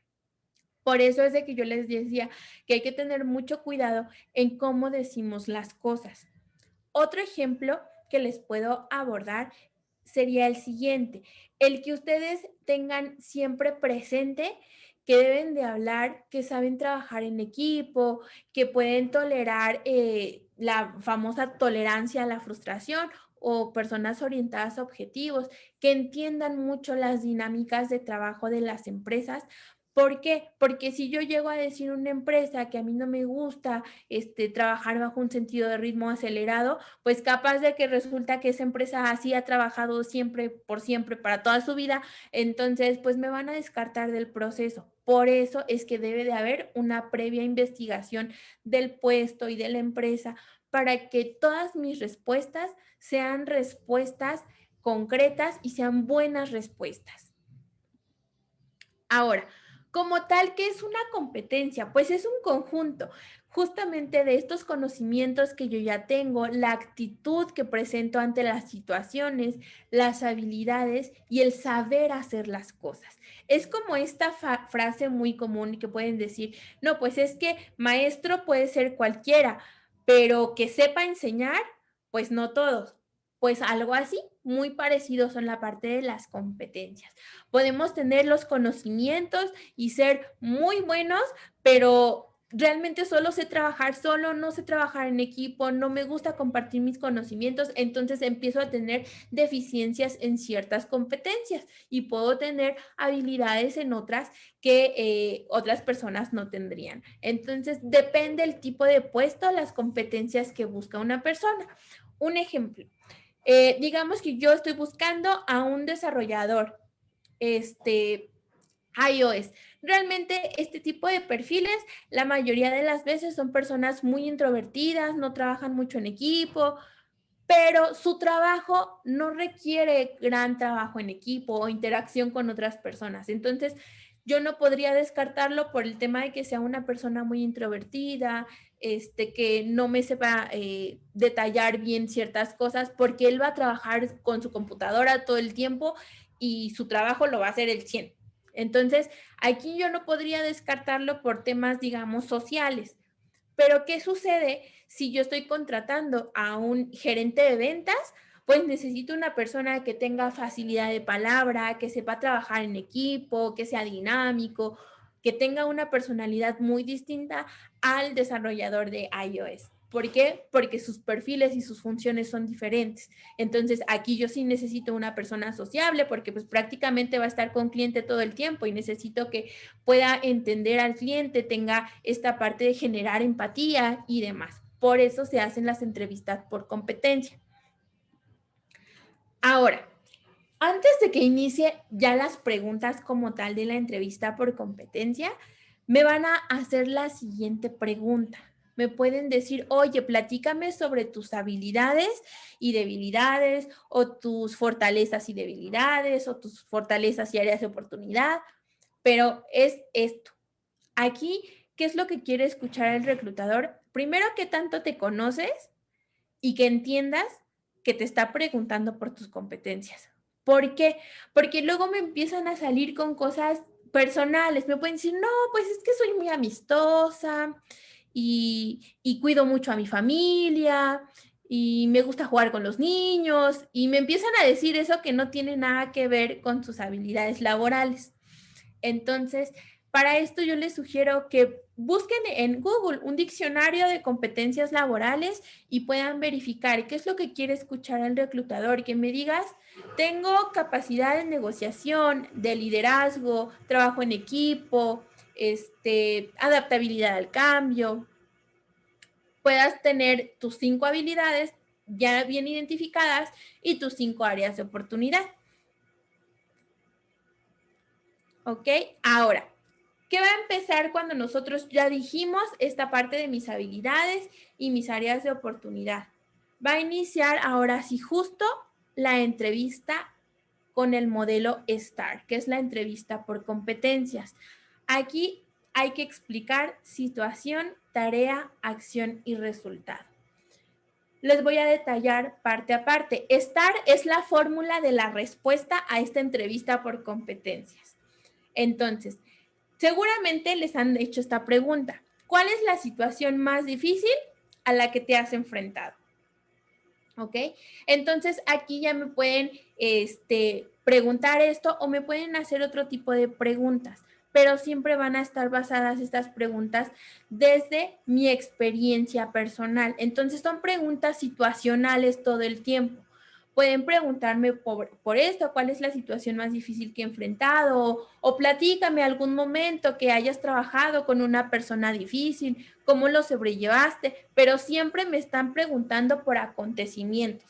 Por eso es de que yo les decía que hay que tener mucho cuidado en cómo decimos las cosas. Otro ejemplo que les puedo abordar sería el siguiente: el que ustedes tengan siempre presente que deben de hablar, que saben trabajar en equipo, que pueden tolerar la famosa tolerancia a la frustración o personas orientadas a objetivos, que entiendan mucho las dinámicas de trabajo de las empresas. ¿Por qué? Porque si yo llego a decir una empresa que a mí no me gusta trabajar bajo un sentido de ritmo acelerado, pues capaz de que resulta que esa empresa así ha trabajado siempre, por siempre, para toda su vida, entonces pues me van a descartar del proceso. Por eso es que debe de haber una previa investigación del puesto y de la empresa para que todas mis respuestas sean respuestas concretas y sean buenas respuestas. Ahora, como tal, ¿qué es una competencia? Pues es un conjunto justamente de estos conocimientos que yo ya tengo, la actitud que presento ante las situaciones, las habilidades y el saber hacer las cosas. Es como esta frase muy común que pueden decir: no, pues es que maestro puede ser cualquiera, pero que sepa enseñar, pues no todos. Pues algo así, muy parecido son la parte de las competencias. Podemos tener los conocimientos y ser muy buenos, pero realmente solo sé trabajar solo, no sé trabajar en equipo, no me gusta compartir mis conocimientos, entonces empiezo a tener deficiencias en ciertas competencias y puedo tener habilidades en otras que otras personas no tendrían. Entonces, depende el tipo de puesto, las competencias que busca una persona. Un ejemplo, digamos que yo estoy buscando a un desarrollador este, iOS. Realmente este tipo de perfiles, la mayoría de las veces son personas muy introvertidas, no trabajan mucho en equipo, pero su trabajo no requiere gran trabajo en equipo o interacción con otras personas. Entonces, yo no podría descartarlo por el tema de que sea una persona muy introvertida, que no me sepa detallar bien ciertas cosas, porque él va a trabajar con su computadora todo el tiempo y su trabajo lo va a hacer el 100. Entonces, aquí yo no podría descartarlo por temas, digamos, sociales. Pero, ¿qué sucede si yo estoy contratando a un gerente de ventas? Pues necesito una persona que tenga facilidad de palabra, que sepa trabajar en equipo, que sea dinámico, que tenga una personalidad muy distinta al desarrollador de iOS. ¿Por qué? Porque sus perfiles y sus funciones son diferentes. Entonces, aquí yo sí necesito una persona sociable porque pues prácticamente va a estar con cliente todo el tiempo y necesito que pueda entender al cliente, tenga esta parte de generar empatía y demás. Por eso se hacen las entrevistas por competencia. Ahora, antes de que inicie ya las preguntas como tal de la entrevista por competencia, me van a hacer la siguiente pregunta. Me pueden decir, oye, platícame sobre tus habilidades y debilidades, o tus fortalezas y debilidades, o tus fortalezas y áreas de oportunidad, pero es esto. Aquí, ¿qué es lo que quiere escuchar el reclutador? Primero, ¿qué tanto te conoces? Y que entiendas que te está preguntando por tus competencias. ¿Por qué? Porque luego me empiezan a salir con cosas personales. Me pueden decir, no, pues es que soy muy amistosa y cuido mucho a mi familia y me gusta jugar con los niños y me empiezan a decir eso que no tiene nada que ver con sus habilidades laborales. Entonces, para esto yo les sugiero que busquen en Google un diccionario de competencias laborales y puedan verificar qué es lo que quiere escuchar el reclutador, que me digas, tengo capacidad de negociación, de liderazgo, trabajo en equipo, adaptabilidad al cambio, puedas tener tus 5 habilidades ya bien identificadas y tus 5 áreas de oportunidad. ¿Ok? Ahora, ¿qué va a empezar cuando nosotros ya dijimos esta parte de mis habilidades y mis áreas de oportunidad? Va a iniciar ahora sí justo la entrevista con el modelo STAR, que es la entrevista por competencias. Aquí hay que explicar situación, tarea, acción y resultado. Les voy a detallar parte a parte. STAR es la fórmula de la respuesta a esta entrevista por competencias. Entonces, seguramente les han hecho esta pregunta. ¿Cuál es la situación más difícil a la que te has enfrentado? ¿Ok? Entonces, aquí ya me pueden preguntar esto o me pueden hacer otro tipo de preguntas, pero siempre van a estar basadas estas preguntas desde mi experiencia personal. Entonces, son preguntas situacionales todo el tiempo. Pueden preguntarme por esto, cuál es la situación más difícil que he enfrentado, o platícame algún momento que hayas trabajado con una persona difícil, cómo lo sobrellevaste, pero siempre me están preguntando por acontecimientos.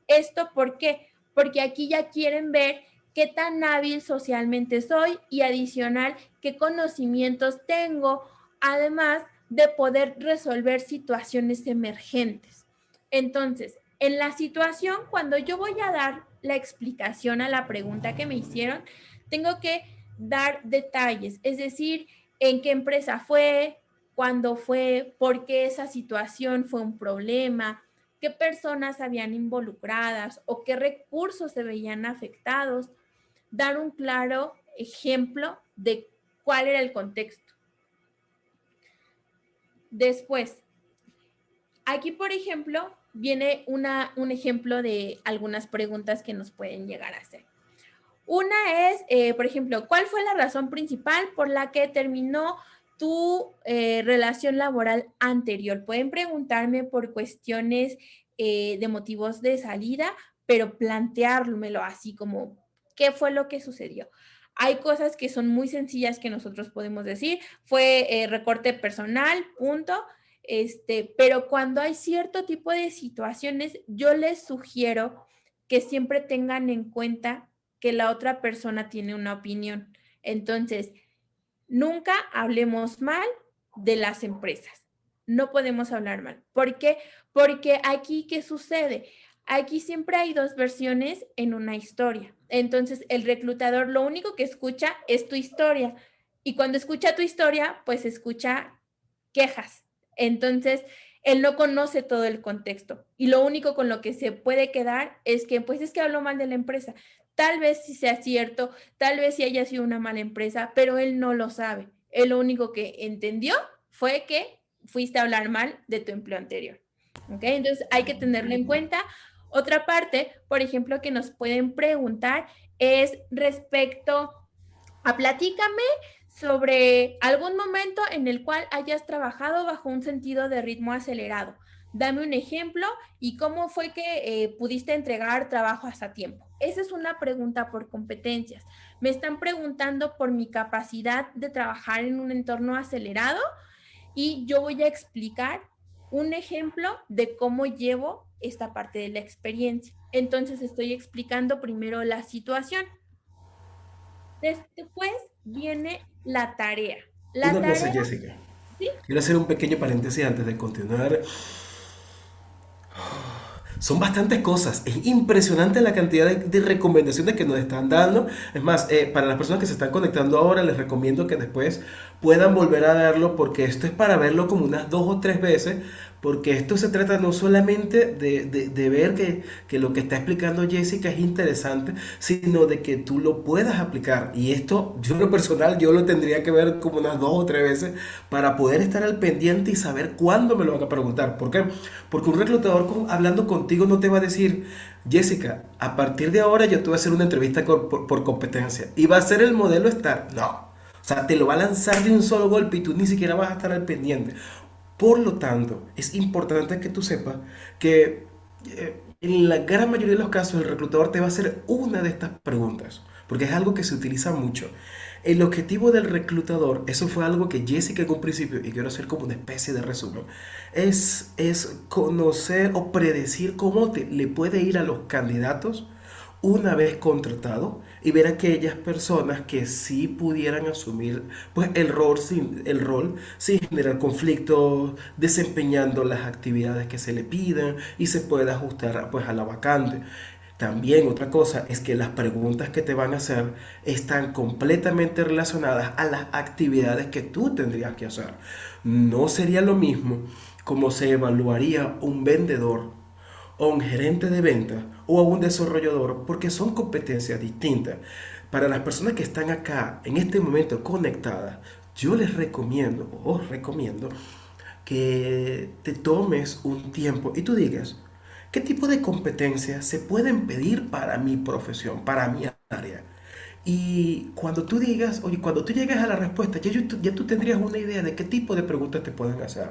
¿Esto por qué? Porque aquí ya quieren ver qué tan hábil socialmente soy y adicional, qué conocimientos tengo, además de poder resolver situaciones emergentes. Entonces, en la situación, cuando yo voy a dar la explicación a la pregunta que me hicieron, tengo que dar detalles, es decir, en qué empresa fue, cuándo fue, por qué esa situación fue un problema, qué personas habían involucradas o qué recursos se veían afectados, dar un claro ejemplo de cuál era el contexto. Después, aquí, por ejemplo, viene un ejemplo de algunas preguntas que nos pueden llegar a hacer. Una es, por ejemplo, ¿cuál fue la razón principal por la que terminó tu relación laboral anterior? Pueden preguntarme por cuestiones de motivos de salida, pero planteármelo así como, ¿qué fue lo que sucedió? Hay cosas que son muy sencillas que nosotros podemos decir, fue recorte personal, punto. Pero cuando hay cierto tipo de situaciones, yo les sugiero que siempre tengan en cuenta que la otra persona tiene una opinión. Entonces, nunca hablemos mal de las empresas. No podemos hablar mal. ¿Por qué? Porque aquí, ¿qué sucede? Aquí siempre hay dos versiones en una historia. Entonces, el reclutador lo único que escucha es tu historia. Y cuando escucha tu historia, pues escucha quejas. Entonces, él no conoce todo el contexto. Y lo único con lo que se puede quedar es que, pues es que habló mal de la empresa. Tal vez sí sea cierto, tal vez sí haya sido una mala empresa, pero él no lo sabe. Él lo único que entendió fue que fuiste a hablar mal de tu empleo anterior. ¿Ok? Entonces hay que tenerlo en cuenta. Otra parte, por ejemplo, que nos pueden preguntar es respecto a platícame sobre algún momento en el cual hayas trabajado bajo un sentido de ritmo acelerado. Dame un ejemplo y cómo fue que pudiste entregar trabajo hasta tiempo. Esa es una pregunta por competencias. Me están preguntando por mi capacidad de trabajar en un entorno acelerado y yo voy a explicar un ejemplo de cómo llevo esta parte de la experiencia. Entonces estoy explicando primero la situación. Después viene la tarea. La Una cosa, tarea, Jessica. ¿sí? Quiero hacer un pequeño paréntesis antes de continuar. Son bastantes cosas. Es impresionante la cantidad de recomendaciones que nos están dando. Es más, para las personas que se están conectando ahora, les recomiendo que después puedan volver a verlo porque esto es para verlo como unas 2 o 3 veces. Porque esto se trata no solamente de ver que lo que está explicando Jessica es interesante, sino de que tú lo puedas aplicar. Y esto, yo en lo personal, yo lo tendría que ver como unas 2 o 3 veces para poder estar al pendiente y saber cuándo me lo van a preguntar. ¿Por qué? Porque un reclutador hablando contigo no te va a decir, Jessica, a partir de ahora yo te voy a hacer una entrevista por competencia. Y va a ser el modelo estar. No. O sea, te lo va a lanzar de un solo golpe y tú ni siquiera vas a estar al pendiente. Por lo tanto, es importante que tú sepas que en la gran mayoría de los casos el reclutador te va a hacer una de estas preguntas, porque es algo que se utiliza mucho. El objetivo del reclutador, eso fue algo que Jessica en un principio, y quiero hacer como una especie de resumen, es conocer o predecir cómo le puede ir a los candidatos una vez contratado y ver a aquellas personas que sí pudieran asumir pues el rol sin generar conflictos, desempeñando las actividades que se le pidan y se puede ajustar pues a la vacante. También otra cosa es que las preguntas que te van a hacer están completamente relacionadas a las actividades que tú tendrías que hacer. No sería lo mismo como se evaluaría un vendedor o un gerente de venta o a un desarrollador porque son competencias distintas. Para las personas que están acá en este momento conectadas, yo les recomiendo o os recomiendo que te tomes un tiempo y tú digas, ¿qué tipo de competencias se pueden pedir para mi profesión, para mi área? Y cuando tú digas, oye, cuando tú llegas a la respuesta, ya tú tendrías una idea de qué tipo de preguntas te pueden hacer.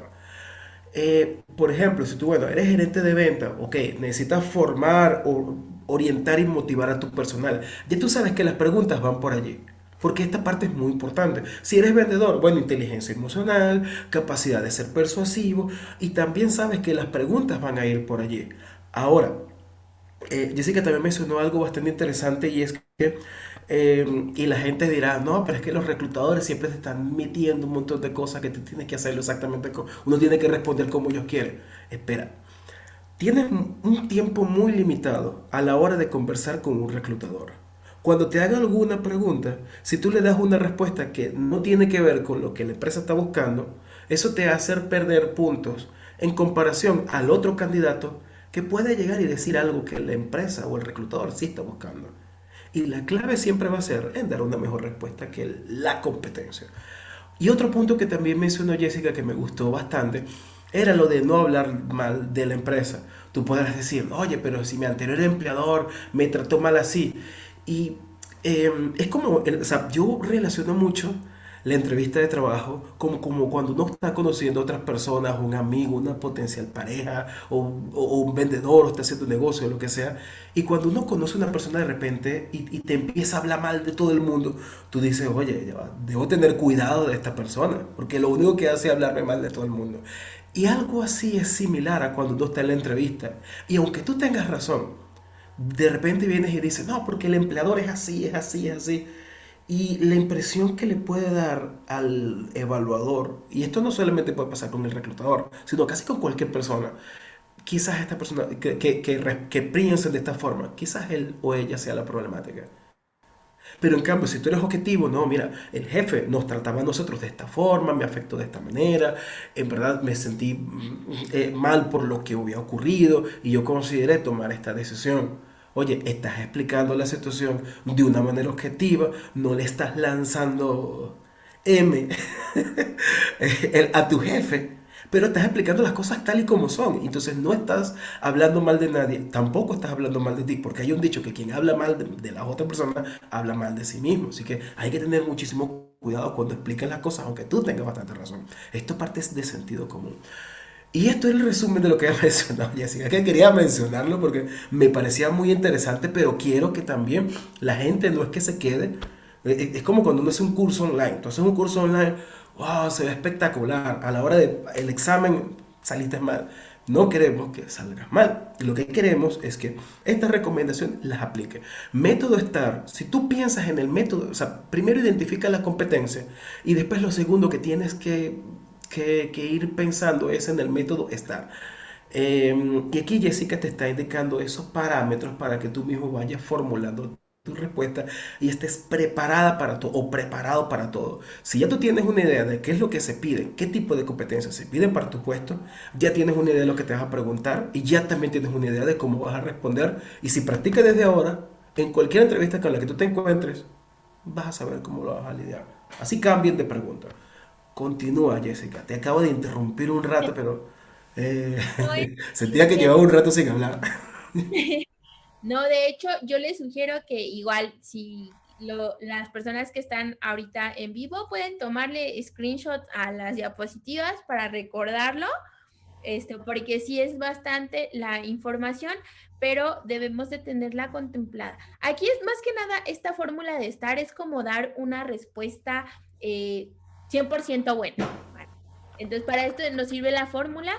Por ejemplo, si tú, bueno, eres gerente de venta, ok, necesitas formar, o orientar y motivar a tu personal. Ya tú sabes que las preguntas van por allí. Porque esta parte es muy importante. Si eres vendedor, bueno, inteligencia emocional, capacidad de ser persuasivo, y también sabes que las preguntas van a ir por allí. Ahora, Jessica también mencionó algo bastante interesante y es que, y la gente dirá, no, pero es que los reclutadores siempre te están metiendo un montón de cosas que tú tienes que hacerlo exactamente como, uno tiene que responder como ellos quieren. Espera, tienes un tiempo muy limitado a la hora de conversar con un reclutador. Cuando te haga alguna pregunta, si tú le das una respuesta que no tiene que ver con lo que la empresa está buscando, eso te va a hacer perder puntos en comparación al otro candidato que puede llegar y decir algo que la empresa o el reclutador sí está buscando. Y la clave siempre va a ser en dar una mejor respuesta que la competencia. Y otro punto que también mencionó Jessica que me gustó bastante era lo de no hablar mal de la empresa. Tú podrás decir, oye, pero si mi anterior empleador me trató mal así. Y es como, o sea, yo relaciono mucho la entrevista de trabajo como cuando uno está conociendo a otras personas, un amigo, una potencial pareja, o un vendedor, o está haciendo un negocio, o lo que sea. Y cuando uno conoce a una persona de repente y te empieza a hablar mal de todo el mundo, tú dices, oye, ya va, debo tener cuidado de esta persona, porque lo único que hace es hablarme mal de todo el mundo. Y algo así es similar a cuando uno está en la entrevista. Y aunque tú tengas razón, de repente vienes y dices, no, porque el empleador es así, es así, es así. Y la impresión que le puede dar al evaluador, y esto no solamente puede pasar con el reclutador, sino casi con cualquier persona, quizás esta persona que piensen de esta forma, quizás él o ella sea la problemática. Pero en cambio, si tú eres objetivo, no, mira, el jefe nos trataba a nosotros de esta forma, me afectó de esta manera, en verdad me sentí mal por lo que había ocurrido y yo consideré tomar esta decisión. Oye, estás explicando la situación de una manera objetiva, no le estás lanzando M a tu jefe, pero estás explicando las cosas tal y como son. Entonces no estás hablando mal de nadie, tampoco estás hablando mal de ti, porque hay un dicho que quien habla mal de la otra persona habla mal de sí mismo. Así que hay que tener muchísimo cuidado cuando expliques las cosas, aunque tú tengas bastante razón. Esto parte de sentido común. Y esto es el resumen de lo que he mencionado, Jessica, que quería mencionarlo porque me parecía muy interesante, pero quiero que también la gente no es que se quede. Es como cuando uno hace un curso online. Entonces un curso online, wow, se ve espectacular. A la hora del examen saliste mal. No queremos que salgas mal. Lo que queremos es que estas recomendaciones las aplique. Método STAR. Si tú piensas en el método, o sea, primero identifica la competencia y después lo segundo que tienes que ir pensando es en el método STAR. Y aquí Jessica te está indicando esos parámetros para que tú mismo vayas formulando tu respuesta y estés preparada para todo o preparado para todo. Si ya tú tienes una idea de qué es lo que se pide, qué tipo de competencias se piden para tu puesto, ya tienes una idea de lo que te vas a preguntar y ya también tienes una idea de cómo vas a responder. Y si practicas desde ahora, en cualquier entrevista con la que tú te encuentres, vas a saber cómo lo vas a lidiar. Así cambien de pregunta. Continúa, Jessica. Te acabo de interrumpir un rato, pero No es sentía que llevaba un rato sin hablar. No, de hecho, yo les sugiero que igual si las personas que están ahorita en vivo pueden tomarle screenshots a las diapositivas para recordarlo, porque sí es bastante la información, pero debemos de tenerla contemplada. Aquí es más que nada esta fórmula de estar es como dar una respuesta 100% buena. ¿Vale? Entonces, para esto nos sirve la fórmula.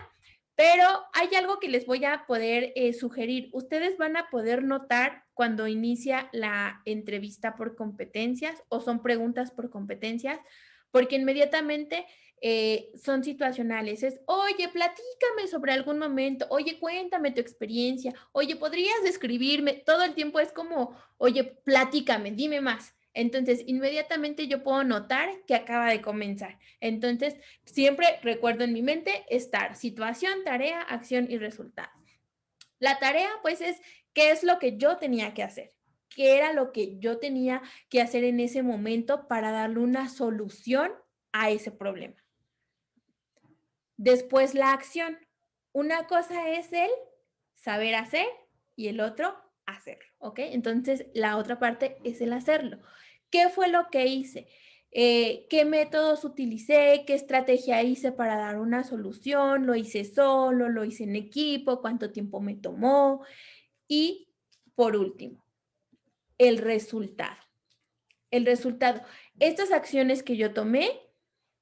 Pero hay algo que les voy a poder sugerir. Ustedes van a poder notar cuando inicia la entrevista por competencias o son preguntas por competencias, porque inmediatamente son situacionales. Es, oye, platícame sobre algún momento, oye, cuéntame tu experiencia, oye, ¿podrías describirme? Todo el tiempo es como, oye, platícame, dime más. Entonces, inmediatamente yo puedo notar que acaba de comenzar. Entonces, siempre recuerdo en mi mente estar situación, tarea, acción y resultado. La tarea, pues, es qué es lo que yo tenía que hacer, qué era lo que yo tenía que hacer en ese momento para darle una solución a ese problema. Después la acción. Una cosa es el saber hacer y el otro hacerlo, ¿ok? Entonces la otra parte es el hacerlo. ¿Qué fue lo que hice? ¿Qué métodos utilicé? ¿Qué estrategia hice para dar una solución? ¿Lo hice solo? ¿Lo hice en equipo? ¿Cuánto tiempo me tomó? Y por último, el resultado. El resultado. Estas acciones que yo tomé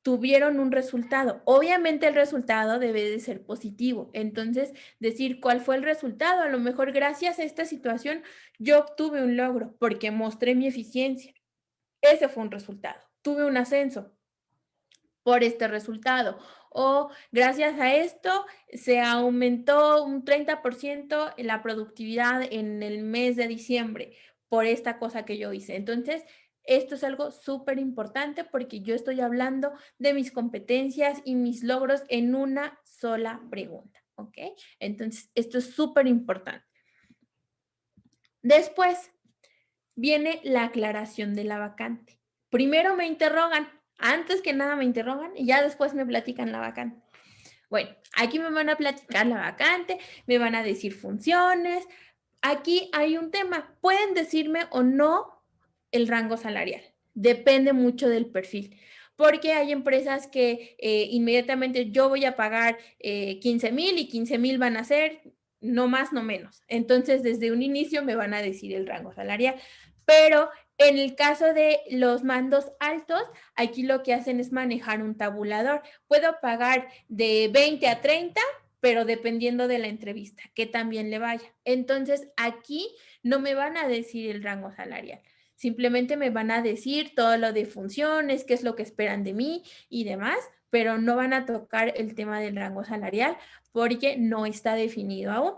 tuvieron un resultado. Obviamente el resultado debe de ser positivo. Entonces, decir cuál fue el resultado. A lo mejor gracias a esta situación yo obtuve un logro porque mostré mi eficiencia. Ese fue un resultado. Tuve un ascenso por este resultado. O gracias a esto se aumentó un 30% la productividad en el mes de diciembre por esta cosa que yo hice. Entonces, esto es algo súper importante porque yo estoy hablando de mis competencias y mis logros en una sola pregunta. ¿Ok? Entonces, esto es súper importante. Después viene la aclaración de la vacante. Primero me interrogan, antes que nada me interrogan y ya después me platican la vacante. Bueno, aquí me van a platicar la vacante, me van a decir funciones. Aquí hay un tema, pueden decirme o no el rango salarial. Depende mucho del perfil, porque hay empresas que inmediatamente yo voy a pagar 15,000 y 15,000 van a ser no más, no menos. Entonces, desde un inicio me van a decir el rango salarial. Pero en el caso de los mandos altos, aquí lo que hacen es manejar un tabulador. Puedo pagar de 20 a 30, pero dependiendo de la entrevista, que también le vaya. Entonces, aquí no me van a decir el rango salarial. Simplemente me van a decir todo lo de funciones, qué es lo que esperan de mí y demás, pero no van a tocar el tema del rango salarial porque no está definido aún.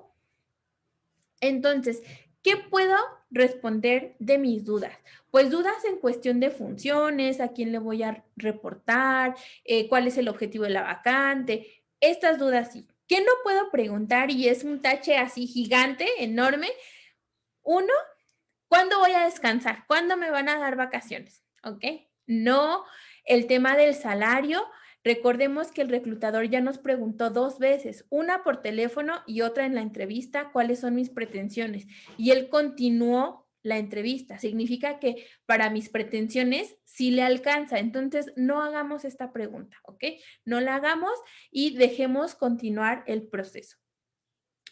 Entonces, ¿qué puedo responder de mis dudas? Pues dudas en cuestión de funciones, a quién le voy a reportar, cuál es el objetivo de la vacante, estas dudas sí. ¿Qué no puedo preguntar? Y es un tache así gigante, enorme. Uno, ¿cuándo voy a descansar? ¿Cuándo me van a dar vacaciones? ¿Ok? No, el tema del salario. Recordemos que el reclutador ya nos preguntó dos veces, una por teléfono y otra en la entrevista, cuáles son mis pretensiones. Y él continuó la entrevista, significa que para mis pretensiones sí le alcanza. Entonces, no hagamos esta pregunta, ¿ok? No la hagamos y dejemos continuar el proceso.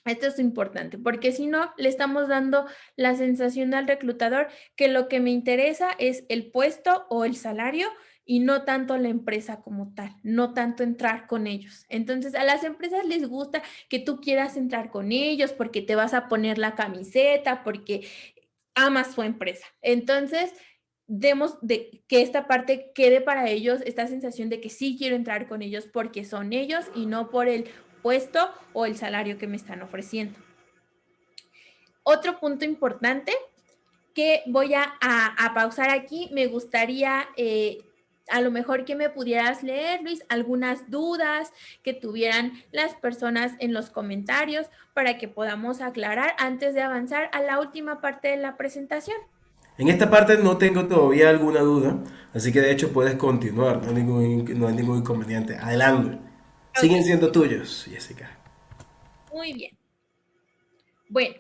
Esto es importante, porque si no, le estamos dando la sensación al reclutador que lo que me interesa es el puesto o el salario y no tanto la empresa como tal, no tanto entrar con ellos. Entonces, a las empresas les gusta que tú quieras entrar con ellos porque te vas a poner la camiseta, porque amas su empresa. Entonces, demos de que esta parte quede para ellos, esta sensación de que sí quiero entrar con ellos porque son ellos y no por el puesto o el salario que me están ofreciendo. Otro punto importante que voy a pausar aquí, me gustaría a lo mejor que me pudieras leer, Luis, algunas dudas que tuvieran las personas en los comentarios para que podamos aclarar antes de avanzar a la última parte de la presentación. En esta parte no tengo todavía alguna duda, así que de hecho puedes continuar, no hay ningún inconveniente. Adelante. Siguen Ok, siendo tuyos, Jessica. muy bien. Bueno,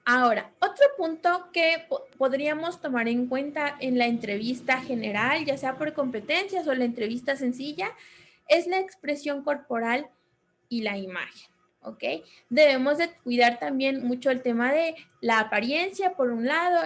ahora, otro punto que podríamos tomar en cuenta en la entrevista general, ya sea por competencias o la entrevista sencilla, es la expresión corporal y la imagen, ¿ok? Debemos de cuidar también mucho el tema de la apariencia, por un lado,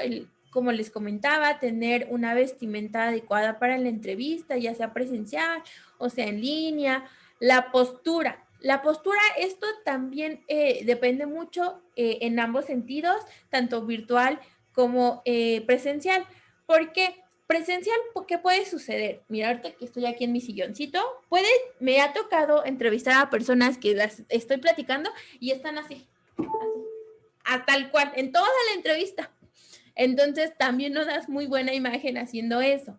como les comentaba, tener una vestimenta adecuada para la entrevista, ya sea presencial o sea en línea, la postura. La postura, esto también depende mucho en ambos sentidos, tanto virtual como presencial, porque presencial, ¿qué puede suceder? Mira, ahorita que estoy aquí en mi silloncito, me ha tocado entrevistar a personas que las estoy platicando y están así, a tal cual, en toda la entrevista. Entonces, también no das muy buena imagen haciendo eso.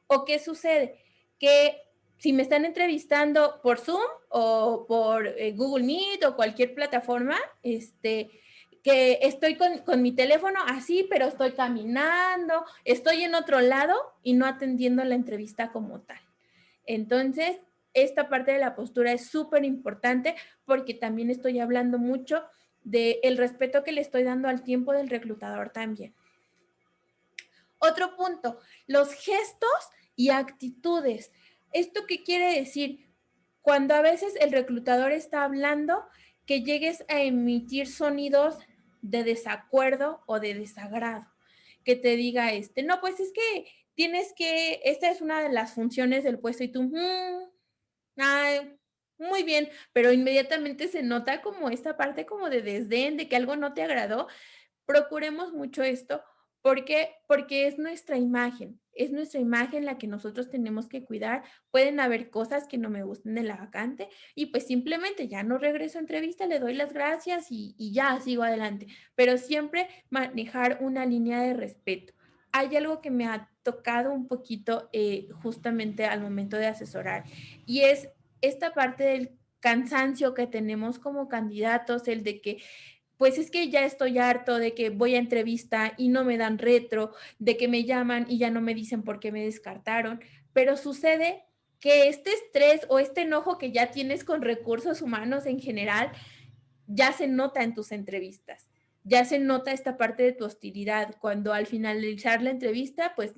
¿O qué sucede? Que si me están entrevistando por Zoom o por Google Meet o cualquier plataforma, que estoy con mi teléfono así, pero estoy caminando, estoy en otro lado y no atendiendo la entrevista como tal. Entonces, esta parte de la postura es súper importante porque también estoy hablando mucho del respeto que le estoy dando al tiempo del reclutador también. Otro punto, los gestos y actitudes. ¿Esto qué quiere decir? Cuando a veces el reclutador está hablando, que llegues a emitir sonidos de desacuerdo o de desagrado. Que te diga, no, pues es que esta es una de las funciones del puesto y tú, ay, muy bien, pero inmediatamente se nota como esta parte como de desdén, de que algo no te agradó. Procuremos mucho esto. ¿Por qué? Porque es nuestra imagen la que nosotros tenemos que cuidar. Pueden haber cosas que no me gusten de la vacante y pues simplemente ya no regreso a entrevista, le doy las gracias y ya sigo adelante. Pero siempre manejar una línea de respeto. Hay algo que me ha tocado un poquito justamente al momento de asesorar y es esta parte del cansancio que tenemos como candidatos, el de que pues es que ya estoy harto de que voy a entrevista y no me dan retro, de que me llaman y ya no me dicen por qué me descartaron, pero sucede que este estrés o este enojo que ya tienes con recursos humanos en general ya se nota en tus entrevistas, ya se nota esta parte de tu hostilidad cuando al finalizar la entrevista, pues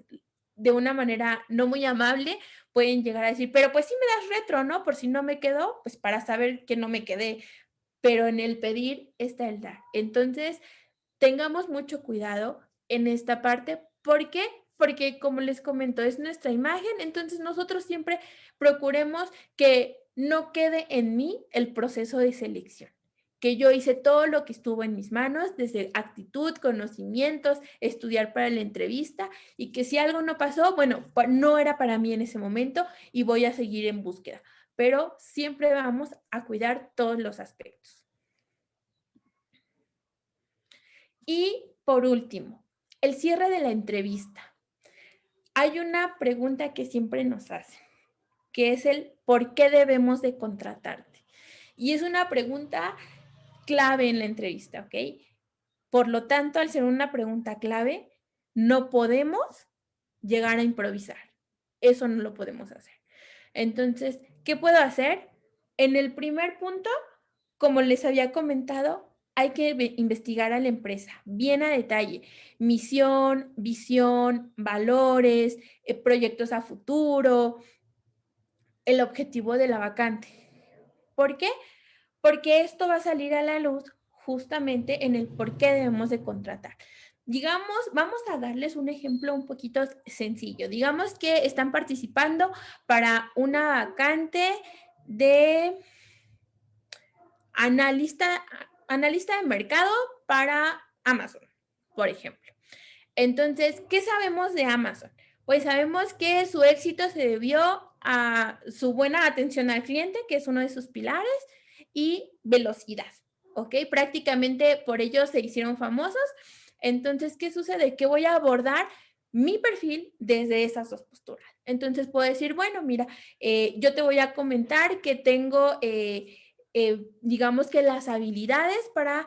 de una manera no muy amable pueden llegar a decir, pero pues sí me das retro, ¿no? Por si no me quedó, pues para saber que no me quedé, pero en el pedir está el dar. Entonces, tengamos mucho cuidado en esta parte. ¿Por qué? Porque, como les comento, es nuestra imagen, entonces nosotros siempre procuremos que no quede en mí el proceso de selección, que yo hice todo lo que estuvo en mis manos, desde actitud, conocimientos, estudiar para la entrevista, y que si algo no pasó, bueno, no era para mí en ese momento y voy a seguir en búsqueda, pero siempre vamos a cuidar todos los aspectos. Y por último, el cierre de la entrevista. Hay una pregunta que siempre nos hacen, que es el ¿por qué debemos de contratarte? Y es una pregunta clave en la entrevista, ¿ok? Por lo tanto, al ser una pregunta clave, no podemos llegar a improvisar. Eso no lo podemos hacer. Entonces, ¿qué puedo hacer? En el primer punto, como les había comentado, hay que investigar a la empresa bien a detalle, misión, visión, valores, proyectos a futuro, el objetivo de la vacante. ¿Por qué? Porque esto va a salir a la luz justamente en el por qué debemos de contratar. Digamos, vamos a darles un ejemplo un poquito sencillo. Digamos que están participando para una vacante de analista, analista de mercado para Amazon, por ejemplo. Entonces, ¿qué sabemos de Amazon? Pues sabemos que su éxito se debió a su buena atención al cliente, que es uno de sus pilares, y velocidad, ¿ok? Prácticamente por ello se hicieron famosos. Entonces, ¿qué sucede? Que voy a abordar mi perfil desde esas dos posturas. Entonces, puedo decir, bueno, mira, yo te voy a comentar que tengo, digamos que las habilidades para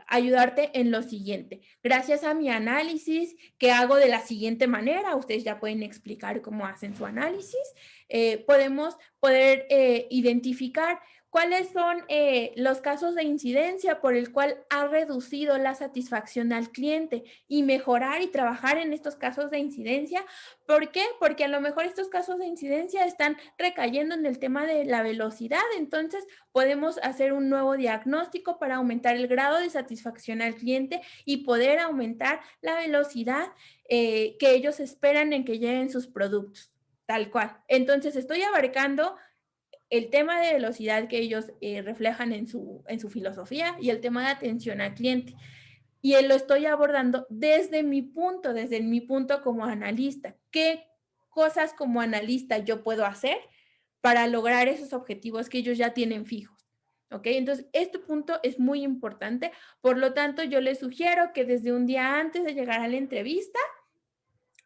ayudarte en lo siguiente. Gracias a mi análisis que hago de la siguiente manera, ustedes ya pueden explicar cómo hacen su análisis, podemos poder identificar cuáles son los casos de incidencia por el cual ha reducido la satisfacción al cliente y mejorar y trabajar en estos casos de incidencia. ¿Por qué? Porque a lo mejor estos casos de incidencia están recayendo en el tema de la velocidad, entonces podemos hacer un nuevo diagnóstico para aumentar el grado de satisfacción al cliente y poder aumentar la velocidad que ellos esperan en que lleguen sus productos, tal cual. Entonces, estoy abarcando el tema de velocidad que ellos reflejan en su filosofía y el tema de atención al cliente. Y lo estoy abordando desde mi punto como analista. ¿Qué cosas como analista yo puedo hacer para lograr esos objetivos que ellos ya tienen fijos? ¿Ok? Entonces, este punto es muy importante. Por lo tanto, yo les sugiero que desde un día antes de llegar a la entrevista,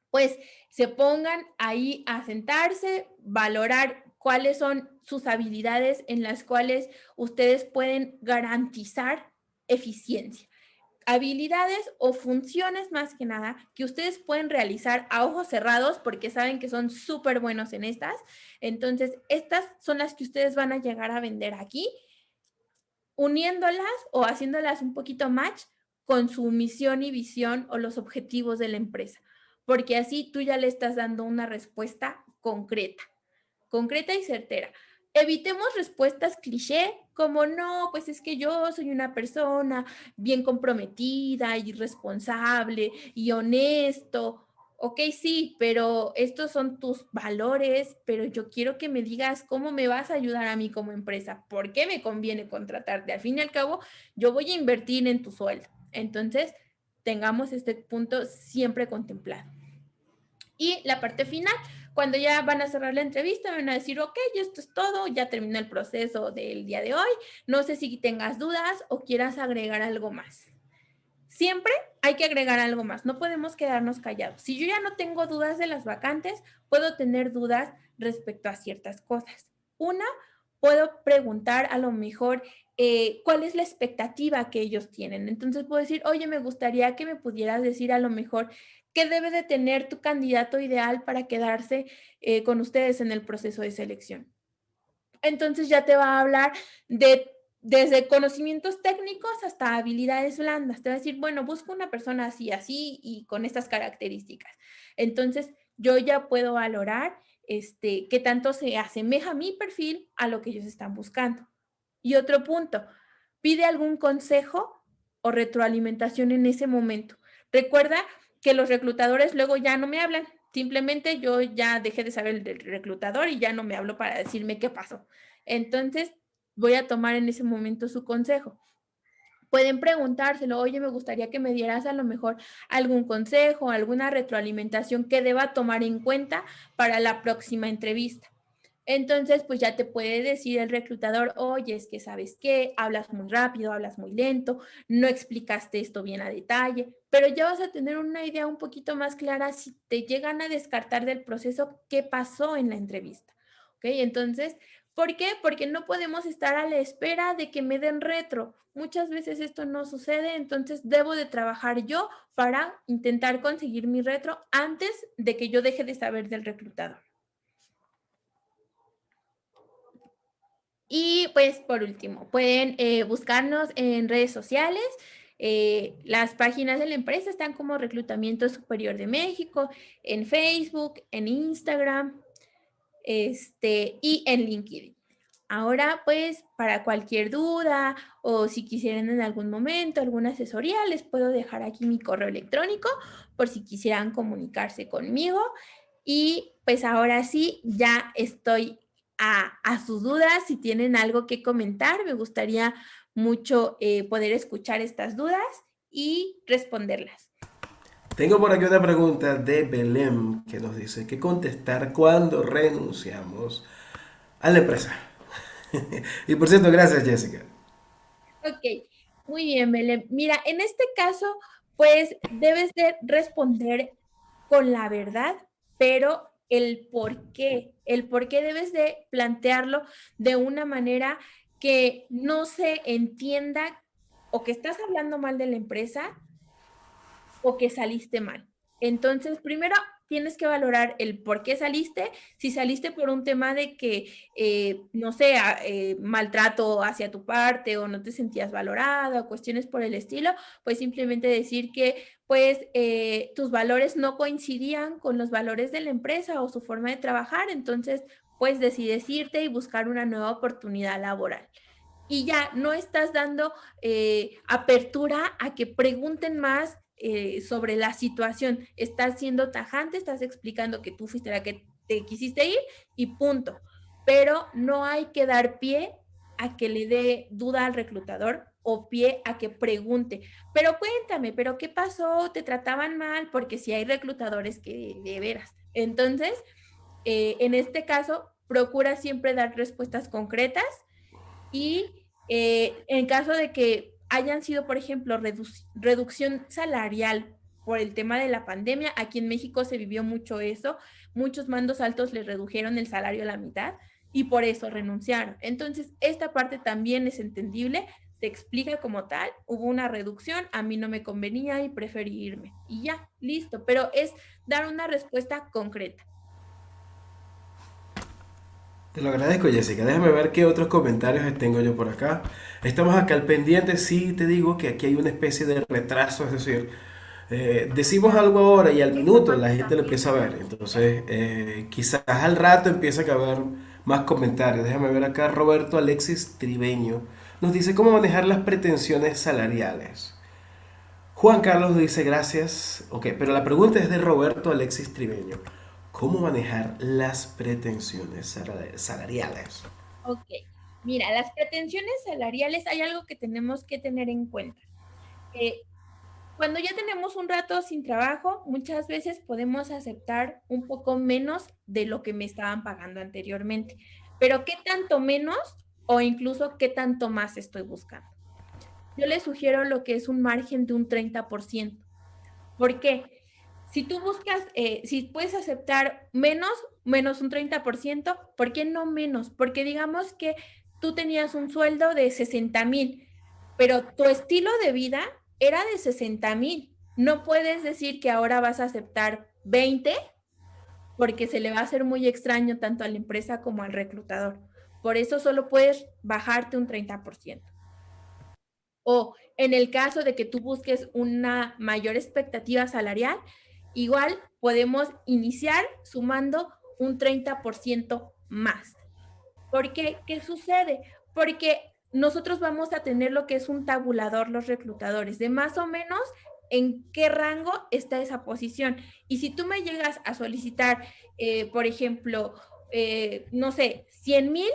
pues se pongan ahí a sentarse, valorar cuáles son sus habilidades en las cuales ustedes pueden garantizar eficiencia. Habilidades o funciones más que nada que ustedes pueden realizar a ojos cerrados porque saben que son súper buenos en estas. Entonces, estas son las que ustedes van a llegar a vender aquí, uniéndolas o haciéndolas un poquito match con su misión y visión o los objetivos de la empresa, porque así tú ya le estás dando una respuesta concreta, concreta y certera. Evitemos respuestas cliché como no, pues es que yo soy una persona bien comprometida y responsable y honesto. Ok, sí, pero estos son tus valores, pero yo quiero que me digas cómo me vas a ayudar a mí como empresa, por qué me conviene contratarte. Al fin y al cabo, yo voy a invertir en tu sueldo. Entonces, tengamos este punto siempre contemplado. Y la parte final, cuando ya van a cerrar la entrevista, van a decir, ok, esto es todo, ya terminó el proceso del día de hoy. No sé si tengas dudas o quieras agregar algo más. Siempre hay que agregar algo más, no podemos quedarnos callados. Si yo ya no tengo dudas de las vacantes, puedo tener dudas respecto a ciertas cosas. Una, puedo preguntar a lo mejor cuál es la expectativa que ellos tienen. Entonces puedo decir, oye, me gustaría que me pudieras decir a lo mejor qué debe de tener tu candidato ideal para quedarse con ustedes en el proceso de selección. Entonces ya te va a hablar de desde conocimientos técnicos hasta habilidades blandas. Te va a decir, bueno, busco una persona así, así y con estas características. Entonces, yo ya puedo valorar qué tanto se asemeja mi perfil a lo que ellos están buscando. Y otro punto, pide algún consejo o retroalimentación en ese momento. Recuerda que los reclutadores luego ya no me hablan. Simplemente yo ya dejé de saber del reclutador y ya no me hablo para decirme qué pasó. Entonces, voy a tomar en ese momento su consejo. Pueden preguntárselo, oye, me gustaría que me dieras a lo mejor algún consejo, alguna retroalimentación que deba tomar en cuenta para la próxima entrevista. Entonces, pues ya te puede decir el reclutador, oye, es que sabes qué, hablas muy rápido, hablas muy lento, no explicaste esto bien a detalle, pero ya vas a tener una idea un poquito más clara si te llegan a descartar del proceso qué pasó en la entrevista. ¿Ok? Entonces, ¿por qué? Porque no podemos estar a la espera de que me den retro. Muchas veces esto no sucede, entonces debo de trabajar yo para intentar conseguir mi retro antes de que yo deje de saber del reclutador. Y pues por último, pueden buscarnos en redes sociales. Las páginas de la empresa están como Reclutamiento Superior de México, en Facebook, en Instagram, y en LinkedIn. Ahora, pues, para cualquier duda o si quisieran en algún momento alguna asesoría, les puedo dejar aquí mi correo electrónico por si quisieran comunicarse conmigo. Y pues ahora sí, ya estoy a sus dudas. Si tienen algo que comentar, me gustaría mucho poder escuchar estas dudas y responderlas. Tengo por aquí una pregunta de Belém que nos dice, ¿qué contestar cuando renunciamos a la empresa? Y por cierto, gracias Jessica. Ok, muy bien, Belén. Mira, en este caso, pues debes de responder con la verdad, pero el por qué debes de plantearlo de una manera que no se entienda o que estás hablando mal de la empresa o que saliste mal. Entonces, primero tienes que valorar el por qué saliste. Si saliste por un tema de que, no sé, maltrato hacia tu parte o no te sentías valorada o cuestiones por el estilo, pues simplemente decir que pues tus valores no coincidían con los valores de la empresa o su forma de trabajar. Entonces, pues decides irte y buscar una nueva oportunidad laboral y ya no estás dando apertura a que pregunten más sobre la situación. Estás siendo tajante, estás explicando que tú fuiste la que te quisiste ir y punto. Pero no hay que dar pie a que le dé duda al reclutador o pie a que pregunte, pero cuéntame, pero ¿qué pasó? ¿Te trataban mal? Porque si hay reclutadores que de veras. Entonces, en este caso, procura siempre dar respuestas concretas y en caso de que hayan sido, por ejemplo, reducción salarial por el tema de la pandemia, aquí en México se vivió mucho eso, muchos mandos altos les redujeron el salario a la mitad y por eso renunciaron. Entonces, esta parte también es entendible, te explica como tal, hubo una reducción, a mí no me convenía y preferí irme. Y ya, listo, pero es dar una respuesta concreta. Te lo agradezco, Jessica. Déjame ver qué otros comentarios tengo yo por acá. Estamos acá al pendiente. Sí, te digo que aquí hay una especie de retraso, es decir, decimos algo ahora y al minuto la gente lo empieza a ver. Entonces, quizás al rato empieza a haber más comentarios. Déjame ver acá. Roberto Alexis Tribeño nos dice cómo manejar las pretensiones salariales. Juan Carlos dice gracias. Ok, pero la pregunta es de Roberto Alexis Tribeño. ¿Cómo manejar las pretensiones salariales? Ok, mira, las pretensiones salariales hay algo que tenemos que tener en cuenta. Eh, Cuando ya tenemos un rato sin trabajo, muchas veces podemos aceptar un poco menos de lo que me estaban pagando anteriormente. Pero ¿qué tanto menos o incluso qué tanto más estoy buscando? Yo les sugiero lo que es un margen de un 30%. ¿Por qué? Si tú buscas, si puedes aceptar menos un 30%, ¿por qué no menos? Porque digamos que tú tenías un sueldo de 60,000, pero tu estilo de vida era de 60,000. No puedes decir que ahora vas a aceptar 20 porque se le va a hacer muy extraño tanto a la empresa como al reclutador. Por eso solo puedes bajarte un 30%. O en el caso de que tú busques una mayor expectativa salarial, igual podemos iniciar sumando un 30% más. ¿Por qué? ¿Qué sucede? Porque nosotros vamos a tener lo que es un tabulador los reclutadores de más o menos en qué rango está esa posición. Y si tú me llegas a solicitar, por ejemplo, no sé, 100,000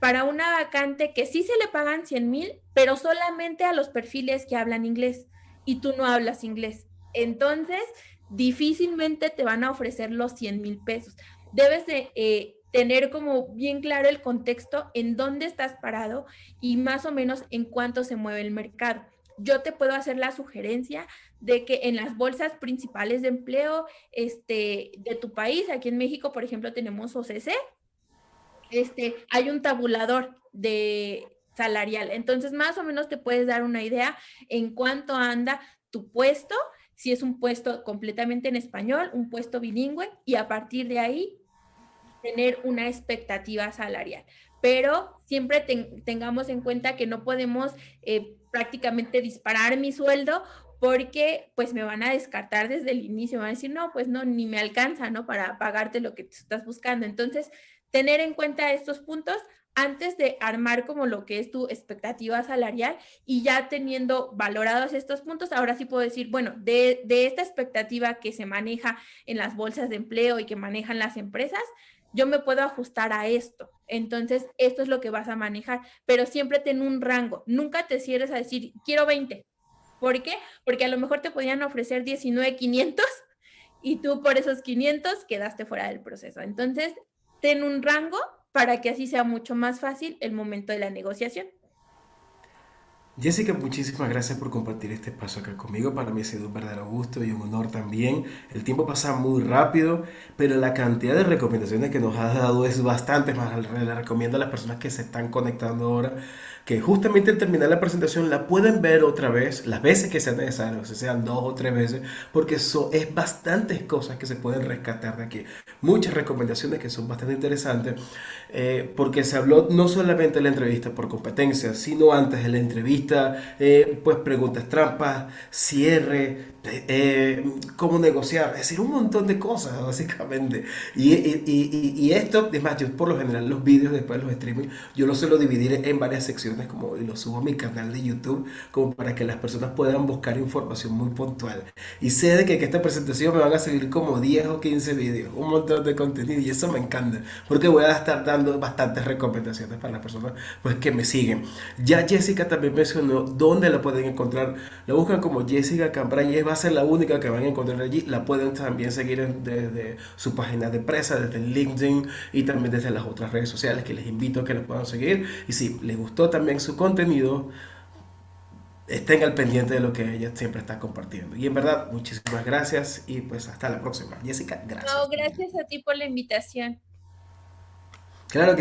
para una vacante que sí se le pagan 100,000, pero solamente a los perfiles que hablan inglés y tú no hablas inglés. Entonces, difícilmente te van a ofrecer los 100,000 pesos. Debes de tener como bien claro el contexto en dónde estás parado y más o menos en cuánto se mueve el mercado. Yo te puedo hacer la sugerencia de que en las bolsas principales de empleo de tu país, aquí en México, por ejemplo, tenemos OCC, hay un tabulador de salarial. Entonces, más o menos te puedes dar una idea en cuánto anda tu puesto, si es un puesto completamente en español, un puesto bilingüe, y a partir de ahí tener una expectativa salarial. pero siempre tengamos en cuenta que no podemos prácticamente disparar mi sueldo porque pues me van a descartar desde el inicio, me van a decir, no, pues no, ni me alcanza, ¿no? Para pagarte lo que te estás buscando. Entonces, tener en cuenta estos puntos antes de armar como lo que es tu expectativa salarial y ya teniendo valorados estos puntos, ahora sí puedo decir, bueno, de esta expectativa que se maneja en las bolsas de empleo y que manejan las empresas, yo me puedo ajustar a esto. Entonces, esto es lo que vas a manejar, pero siempre ten un rango. Nunca te cierres a decir, quiero 20. ¿Por qué? Porque a lo mejor te podían ofrecer 19,500 y tú por esos 500 quedaste fuera del proceso. Entonces, ten un rango para que así sea mucho más fácil el momento de la negociación. Jessica, muchísimas gracias por compartir este espacio acá conmigo. Para mí ha sido un verdadero gusto y un honor también. El tiempo pasa muy rápido, pero la cantidad de recomendaciones que nos has dado es bastante más. Le recomiendo a las personas que se están conectando ahora que justamente al terminar la presentación la pueden ver otra vez, las veces que sea necesario, si sean 2 o 3 veces, porque es bastantes cosas que se pueden rescatar de aquí. Muchas recomendaciones que son bastante interesantes, porque se habló no solamente de la entrevista por competencia, sino antes de la entrevista, pues preguntas trampas, cierre, cómo negociar, es decir, un montón de cosas básicamente. Y esto, es más, yo por lo general los vídeos después de los streaming, yo los suelo dividir en varias secciones como, y los subo a mi canal de YouTube como para que las personas puedan buscar información muy puntual. Y sé de que esta presentación me van a seguir como 10 o 15 vídeos, un montón de contenido y eso me encanta porque voy a estar dando bastantes recomendaciones para las personas pues, que me siguen. Ya Jessica también mencionó dónde la pueden encontrar. La buscan como Jessica Cambray y va a ser la única que van a encontrar allí. La pueden también seguir desde su página de empresa, desde LinkedIn y también desde las otras redes sociales que les invito a que la puedan seguir. Y si les gustó también su contenido, estén al pendiente de lo que ella siempre está compartiendo. Y en verdad, muchísimas gracias y pues hasta la próxima. Jessica, No, gracias también. gracias a ti por la invitación. Claro que